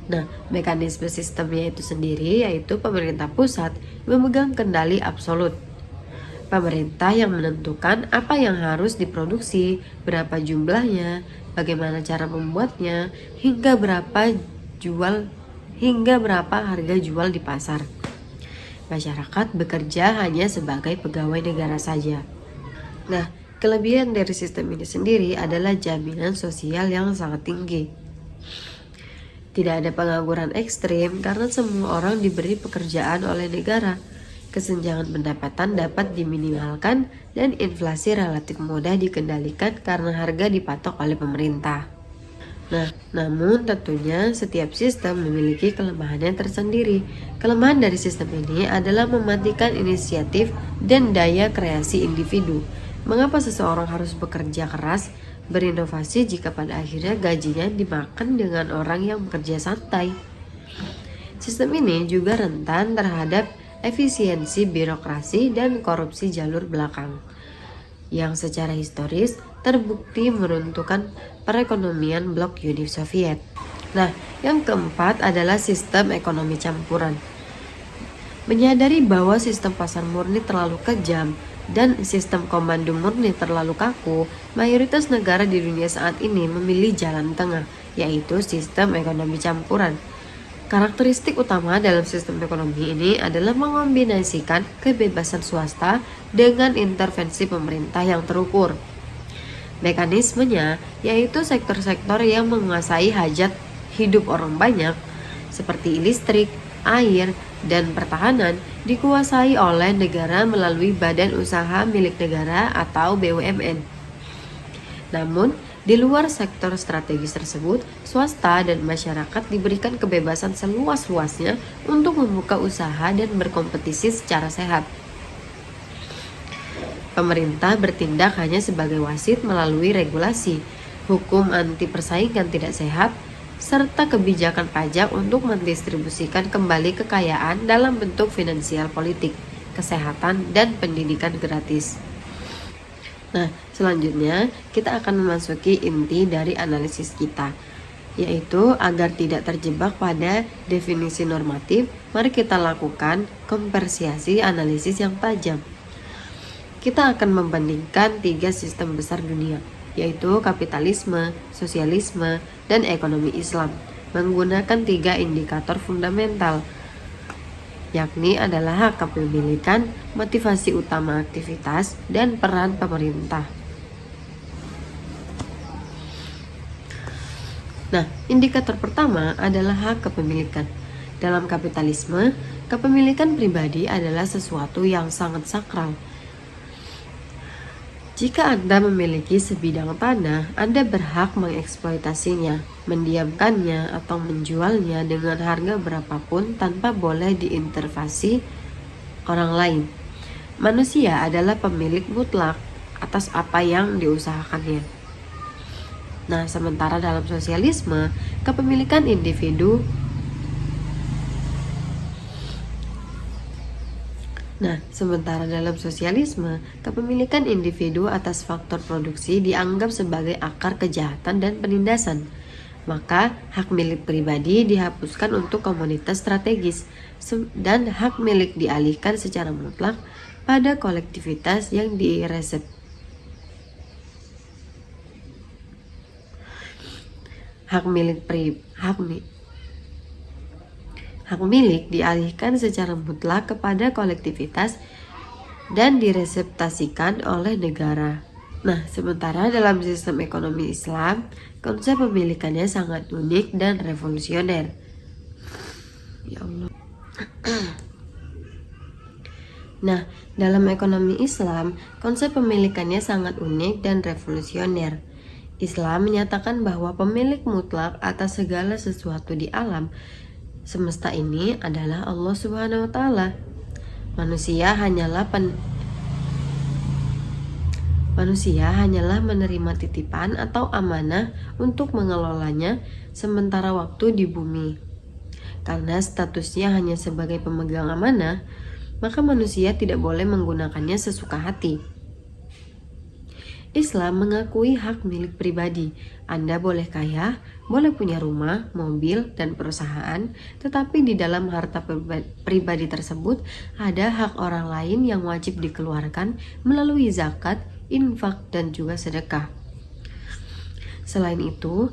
Nah, mekanisme sistemnya itu sendiri yaitu pemerintah pusat memegang kendali absolut. Pemerintah yang menentukan apa yang harus diproduksi, berapa jumlahnya, bagaimana cara membuatnya, hingga berapa harga jual di pasar. Masyarakat bekerja hanya sebagai pegawai negara saja. Nah, kelebihan dari sistem ini sendiri adalah jaminan sosial yang sangat tinggi. Tidak ada pengangguran ekstrim karena semua orang diberi pekerjaan oleh negara. Kesenjangan pendapatan dapat diminimalkan dan inflasi relatif mudah dikendalikan karena harga dipatok oleh pemerintah. Nah, namun tentunya setiap sistem memiliki kelemahannya tersendiri. Kelemahan dari sistem ini adalah mematikan inisiatif dan daya kreasi individu. Mengapa seseorang harus bekerja keras, berinovasi jika pada akhirnya gajinya dimakan dengan orang yang bekerja santai? Sistem ini juga rentan terhadap efisiensi birokrasi dan korupsi jalur belakang, yang secara historis terbukti meruntuhkan perekonomian blok Uni Soviet. Nah, yang keempat adalah sistem ekonomi campuran. Menyadari bahwa sistem pasar murni terlalu kejam, dan sistem komando murni terlalu kaku, mayoritas negara di dunia saat ini memilih jalan tengah, yaitu sistem ekonomi campuran. Karakteristik utama dalam sistem ekonomi ini adalah mengombinasikan kebebasan swasta dengan intervensi pemerintah yang terukur. Mekanismenya yaitu sektor-sektor yang menguasai hajat hidup orang banyak seperti listrik, air, dan pertahanan dikuasai oleh negara melalui badan usaha milik negara atau BUMN. Namun, di luar sektor strategis tersebut, swasta dan masyarakat diberikan kebebasan seluas-luasnya untuk membuka usaha dan berkompetisi secara sehat. Pemerintah bertindak hanya sebagai wasit melalui regulasi, hukum anti persaingan tidak sehat, serta kebijakan pajak untuk mendistribusikan kembali kekayaan dalam bentuk finansial politik, kesehatan, dan pendidikan gratis. Nah, selanjutnya kita akan memasuki inti dari analisis kita, yaitu agar tidak terjebak pada definisi normatif, mari kita lakukan komparsiasi analisis yang tajam. Kita akan membandingkan 3 sistem besar dunia, yaitu kapitalisme, sosialisme, dan ekonomi Islam, menggunakan 3 indikator fundamental, yakni adalah hak kepemilikan, motivasi utama aktivitas, dan peran pemerintah. Nah, indikator pertama adalah hak kepemilikan. Dalam kapitalisme, kepemilikan pribadi adalah sesuatu yang sangat sakral. Jika Anda memiliki sebidang tanah, Anda berhak mengeksploitasinya, mendiamkannya, atau menjualnya dengan harga berapapun tanpa boleh diintervensi orang lain. Manusia adalah pemilik mutlak atas apa yang diusahakannya. Nah, sementara dalam sosialisme, kepemilikan individu kepemilikan individu atas faktor produksi dianggap sebagai akar kejahatan dan penindasan. Maka, hak milik pribadi dihapuskan untuk komunitas strategis, dan hak milik dialihkan secara mutlak pada kolektivitas yang diresep. Hak milik dialihkan secara mutlak kepada kolektivitas dan direseptasikan oleh negara. Nah, sementara dalam sistem ekonomi Islam, konsep pemilikannya sangat unik dan revolusioner. Ya Allah. Nah, dalam ekonomi Islam, konsep pemilikannya sangat unik dan revolusioner. Islam menyatakan bahwa pemilik mutlak atas segala sesuatu di alam semesta ini adalah Allah Subhanahu wa Ta'ala. Manusia hanyalah menerima titipan atau amanah untuk mengelolanya sementara waktu di bumi. Karena statusnya hanya sebagai pemegang amanah, maka manusia tidak boleh menggunakannya sesuka hati. Islam mengakui hak milik pribadi. Anda boleh kaya, boleh punya rumah, mobil, dan perusahaan, tetapi di dalam harta pribadi tersebut ada hak orang lain yang wajib dikeluarkan melalui zakat, infak, dan juga sedekah. Selain itu,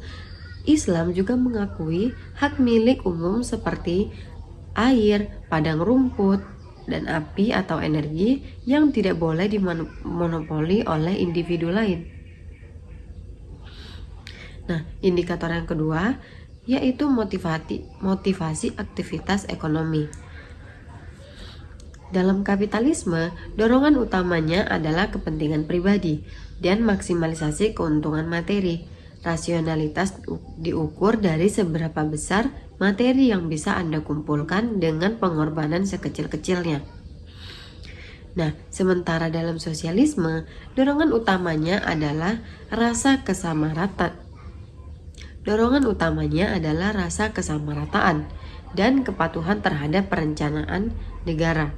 Islam juga mengakui hak milik umum seperti air, padang rumput, dan api atau energi yang tidak boleh dimonopoli oleh individu lain. Nah, indikator yang kedua yaitu motivasi aktivitas ekonomi. Dalam kapitalisme, dorongan utamanya adalah kepentingan pribadi dan maksimalisasi keuntungan materi. Rasionalitas diukur dari seberapa besar materi yang bisa Anda kumpulkan dengan pengorbanan sekecil-kecilnya. Nah, sementara dalam sosialisme, dorongan utamanya adalah rasa kesamarataan dan kepatuhan terhadap perencanaan negara.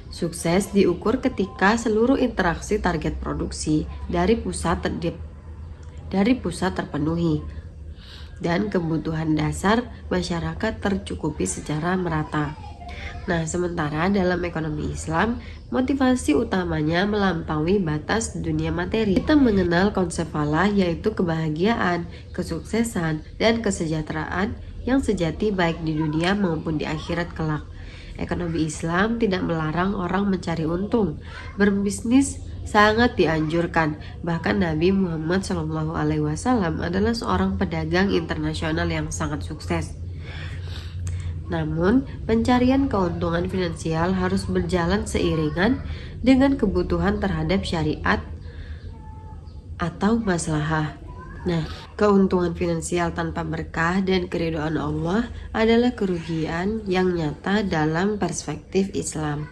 Sukses diukur ketika seluruh interaksi target produksi dari pusat terpenuhi dan kebutuhan dasar masyarakat tercukupi secara merata. Nah, sementara dalam ekonomi Islam, motivasi utamanya melampaui batas dunia materi. Kita mengenal konsep falah, yaitu kebahagiaan, kesuksesan, dan kesejahteraan yang sejati baik di dunia maupun di akhirat kelak. Ekonomi Islam tidak melarang orang mencari untung. Berbisnis sangat dianjurkan. Bahkan Nabi Muhammad SAW adalah seorang pedagang internasional yang sangat sukses. Namun, pencarian keuntungan finansial harus berjalan seiringan dengan kebutuhan terhadap syariat atau maslahah. Nah, keuntungan finansial tanpa berkah dan keridhaan Allah adalah kerugian yang nyata dalam perspektif Islam.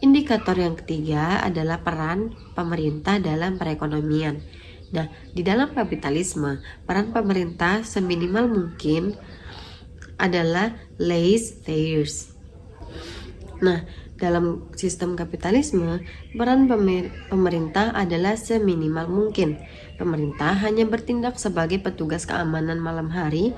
Indikator yang ketiga adalah peran pemerintah dalam perekonomian. Nah, di dalam kapitalisme, peran pemerintah seminimal mungkin adalah laissez-faire. Nah, dalam sistem kapitalisme, peran pemerintah adalah seminimal mungkin. Pemerintah hanya bertindak sebagai petugas keamanan malam hari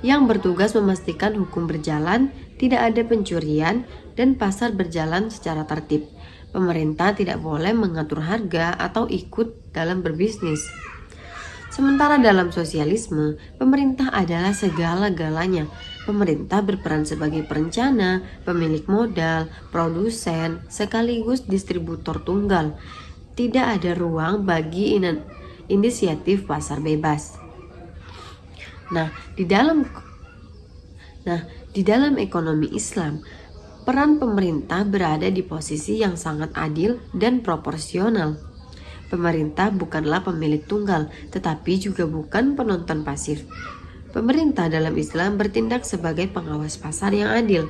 yang bertugas memastikan hukum berjalan, tidak ada pencurian, dan pasar berjalan secara tertib. Pemerintah tidak boleh mengatur harga atau ikut dalam berbisnis. Sementara dalam sosialisme, pemerintah adalah segala-galanya. Pemerintah berperan sebagai perencana, pemilik modal, produsen, sekaligus distributor tunggal. Tidak ada ruang bagi inisiatif pasar bebas. Nah, di dalam ekonomi Islam, peran pemerintah berada di posisi yang sangat adil dan proporsional. Pemerintah bukanlah pemilik tunggal, tetapi juga bukan penonton pasif. Pemerintah dalam Islam bertindak sebagai pengawas pasar yang adil,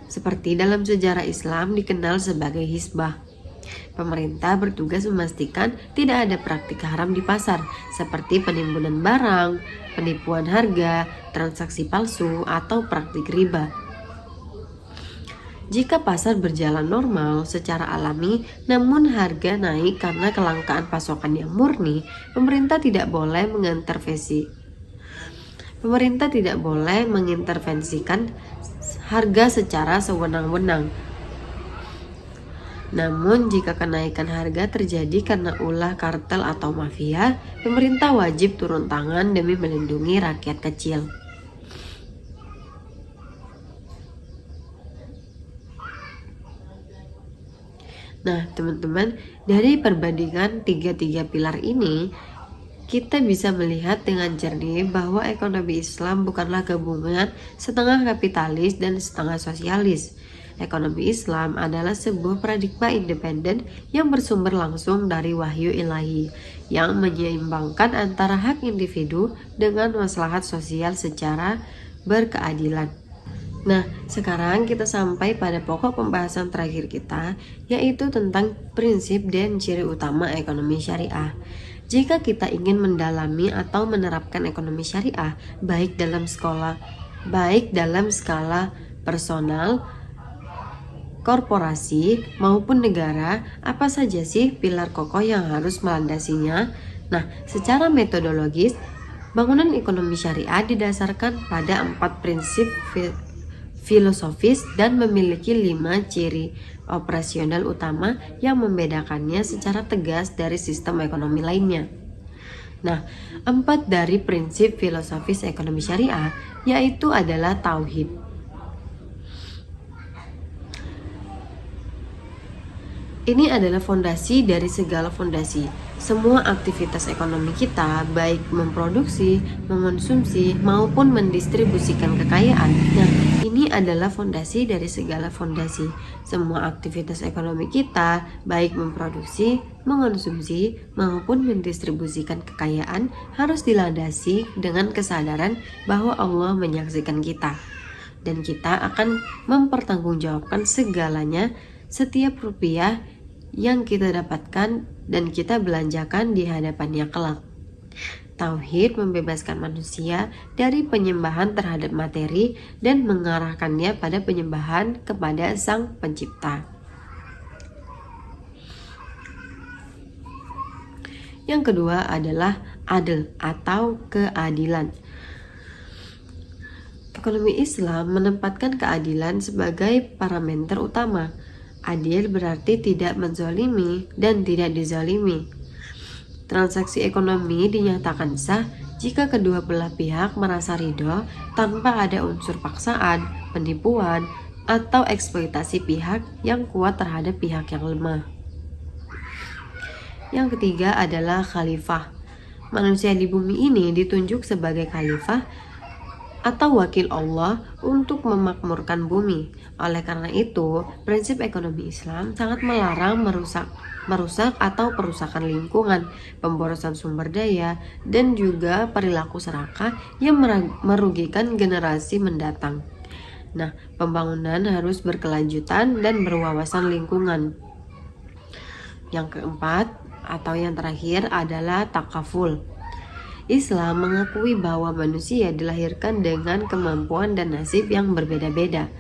seperti dalam sejarah Islam dikenal sebagai hisbah. Pemerintah bertugas memastikan tidak ada praktik haram di pasar, seperti penimbunan barang, penipuan harga, transaksi palsu, atau praktik riba. Jika pasar berjalan normal secara alami, namun harga naik karena kelangkaan pasokan yang murni, pemerintah tidak boleh mengintervensikan harga secara sewenang-wenang. Namun, jika kenaikan harga terjadi karena ulah kartel atau mafia, pemerintah wajib turun tangan demi melindungi rakyat kecil. Nah, teman-teman, dari perbandingan tiga pilar ini, kita bisa melihat dengan jernih bahwa ekonomi Islam bukanlah gabungan setengah kapitalis dan setengah sosialis. Ekonomi Islam adalah sebuah paradigma independen yang bersumber langsung dari wahyu ilahi, yang menyeimbangkan antara hak individu dengan maslahat sosial secara berkeadilan. Nah, sekarang kita sampai pada pokok pembahasan terakhir kita, yaitu tentang prinsip dan ciri utama ekonomi syariah. Jika kita ingin mendalami atau menerapkan ekonomi syariah, baik dalam skala personal, korporasi, maupun negara, apa saja sih pilar kokoh yang harus melandasinya? Nah, secara metodologis, bangunan ekonomi syariah didasarkan pada 4 prinsip filosofis dan memiliki 5 ciri operasional utama yang membedakannya secara tegas dari sistem ekonomi lainnya. Nah, 4 dari prinsip filosofis ekonomi syariah yaitu adalah tauhid. Ini adalah fondasi dari segala fondasi. Semua aktivitas ekonomi kita, baik memproduksi, mengonsumsi, maupun mendistribusikan kekayaan. Nah, ini adalah fondasi dari segala fondasi. Semua aktivitas ekonomi kita, baik memproduksi, mengonsumsi, maupun mendistribusikan kekayaan, harus dilandasi dengan kesadaran bahwa Allah menyaksikan kita. Dan kita akan mempertanggungjawabkan segalanya, setiap rupiah yang kita dapatkan dan kita belanjakan di hadapannya kelak. Tauhid membebaskan manusia dari penyembahan terhadap materi dan mengarahkannya pada penyembahan kepada Sang Pencipta. Yang kedua adalah adil atau keadilan. Ekonomi Islam menempatkan keadilan sebagai parameter utama. Adil berarti tidak menzolimi dan tidak dizalimi. Transaksi ekonomi dinyatakan sah jika kedua belah pihak merasa ridho tanpa ada unsur paksaan, penipuan, atau eksploitasi pihak yang kuat terhadap pihak yang lemah. Yang ketiga adalah khalifah. Manusia di bumi ini ditunjuk sebagai khalifah atau wakil Allah untuk memakmurkan bumi. Oleh karena itu, prinsip ekonomi Islam sangat melarang merusak atau perusakan lingkungan, pemborosan sumber daya, dan juga perilaku serakah yang merugikan generasi mendatang. Nah, pembangunan harus berkelanjutan dan berwawasan lingkungan. Yang keempat atau yang terakhir adalah takaful. Islam mengakui bahwa manusia dilahirkan dengan kemampuan dan nasib yang berbeda-beda.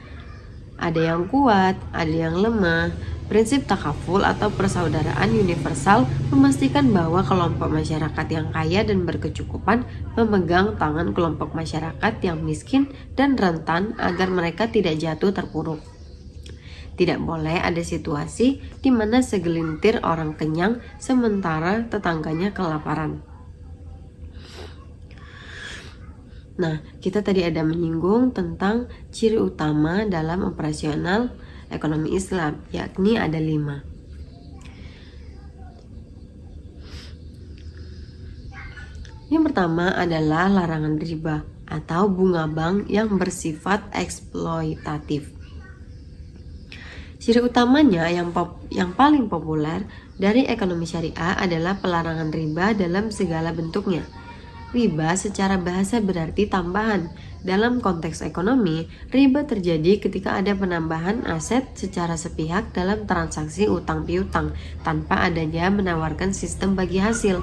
Ada yang kuat, ada yang lemah. Prinsip takaful atau persaudaraan universal memastikan bahwa kelompok masyarakat yang kaya dan berkecukupan memegang tangan kelompok masyarakat yang miskin dan rentan agar mereka tidak jatuh terpuruk. Tidak boleh ada situasi di mana segelintir orang kenyang sementara tetangganya kelaparan. Nah, kita tadi ada menyinggung tentang ciri utama dalam operasional ekonomi Islam, yakni ada 5. Yang pertama adalah larangan riba atau bunga bank yang bersifat eksploitatif. Ciri utamanya yang paling populer dari ekonomi syariah adalah pelarangan riba dalam segala bentuknya. Riba secara bahasa berarti tambahan. Dalam konteks ekonomi, riba terjadi ketika ada penambahan aset secara sepihak dalam transaksi utang piutang tanpa adanya menawarkan sistem bagi hasil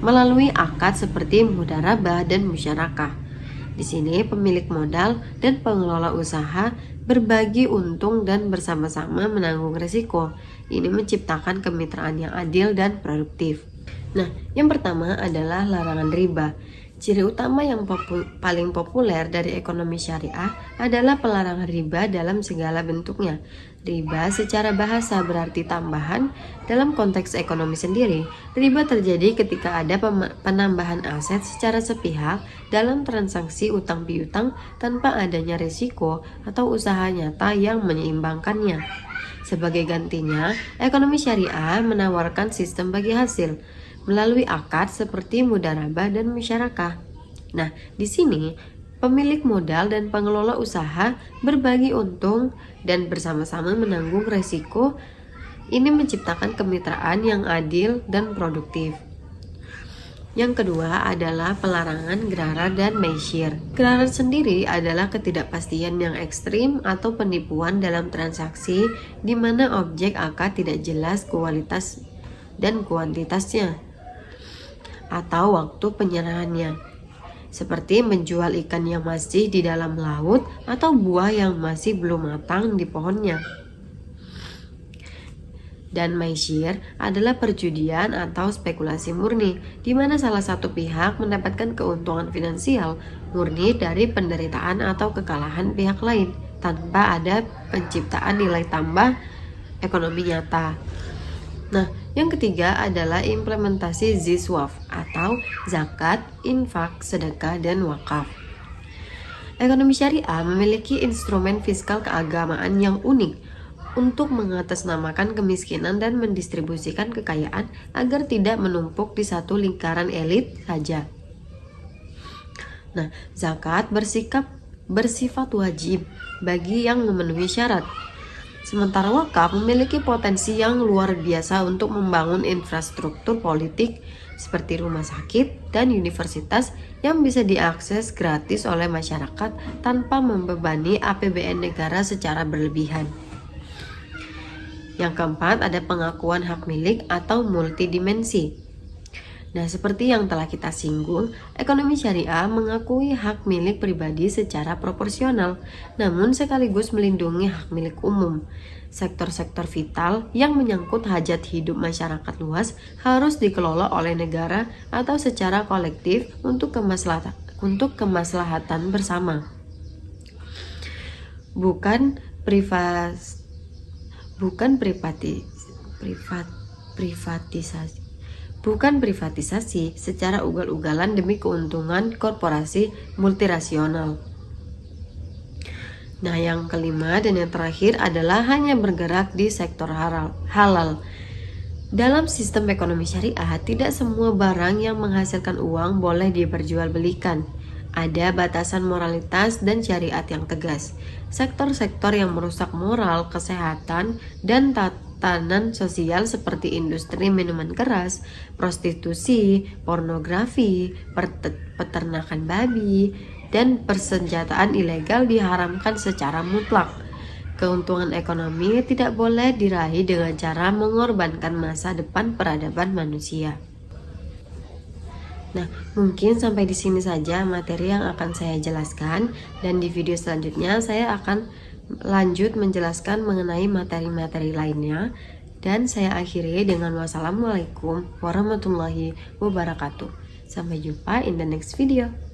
melalui akad seperti mudharabah dan musyarakah. Di sini pemilik modal dan pengelola usaha berbagi untung dan bersama-sama menanggung risiko. Ini menciptakan kemitraan yang adil dan produktif. Nah, yang pertama adalah larangan riba. Ciri utama yang paling populer dari ekonomi syariah adalah pelarangan riba dalam segala bentuknya. Riba secara bahasa berarti tambahan. Dalam konteks ekonomi sendiri, riba terjadi ketika ada penambahan aset secara sepihak dalam transaksi utang piutang tanpa adanya risiko atau usaha nyata yang menyeimbangkannya. Sebagai gantinya, ekonomi syariah menawarkan sistem bagi hasil melalui akad seperti mudharabah dan musyarakah. Nah, di sini pemilik modal dan pengelola usaha berbagi untung dan bersama-sama menanggung resiko. Ini menciptakan kemitraan yang adil dan produktif. Yang kedua adalah pelarangan gharar dan maisir. Gharar sendiri adalah ketidakpastian yang ekstrim atau penipuan dalam transaksi di mana objek akad tidak jelas kualitas dan kuantitasnya atau waktu penyerahannya, seperti menjual ikan yang masih di dalam laut atau buah yang masih belum matang di pohonnya. Dan maisir adalah perjudian atau spekulasi murni, di mana salah satu pihak mendapatkan keuntungan finansial murni dari penderitaan atau kekalahan pihak lain tanpa ada penciptaan nilai tambah ekonomi nyata. Nah, yang ketiga adalah implementasi ziswaf atau zakat, infak, sedekah, dan wakaf. Ekonomi syariah memiliki instrumen fiskal keagamaan yang unik untuk mengatasnamakan kemiskinan dan mendistribusikan kekayaan agar tidak menumpuk di satu lingkaran elit saja. Nah, zakat bersifat wajib bagi yang memenuhi syarat. Sementara wakaf memiliki potensi yang luar biasa untuk membangun infrastruktur politik seperti rumah sakit dan universitas yang bisa diakses gratis oleh masyarakat tanpa membebani APBN negara secara berlebihan. Yang keempat ada pengakuan hak milik atau multidimensi. Nah, seperti yang telah kita singgung, ekonomi syariah mengakui hak milik pribadi secara proporsional, namun sekaligus melindungi hak milik umum. Sektor-sektor vital yang menyangkut hajat hidup masyarakat luas harus dikelola oleh negara atau secara kolektif untuk untuk kemaslahatan bersama. Bukan privatisasi secara ugal-ugalan demi keuntungan korporasi multinasional. Nah, yang kelima dan yang terakhir adalah hanya bergerak di sektor halal. Dalam sistem ekonomi syariah, tidak semua barang yang menghasilkan uang boleh diperjualbelikan. Ada batasan moralitas dan syariat yang tegas. Sektor-sektor yang merusak moral, kesehatan, dan tatanan sosial seperti industri minuman keras, prostitusi, pornografi, peternakan babi, dan persenjataan ilegal diharamkan secara mutlak. Keuntungan ekonomi tidak boleh diraih dengan cara mengorbankan masa depan peradaban manusia. Nah, mungkin sampai di sini saja materi yang akan saya jelaskan, dan di video selanjutnya saya akan lanjut menjelaskan mengenai materi-materi lainnya. Dan saya akhiri dengan wassalamualaikum warahmatullahi wabarakatuh. Sampai jumpa in the next video.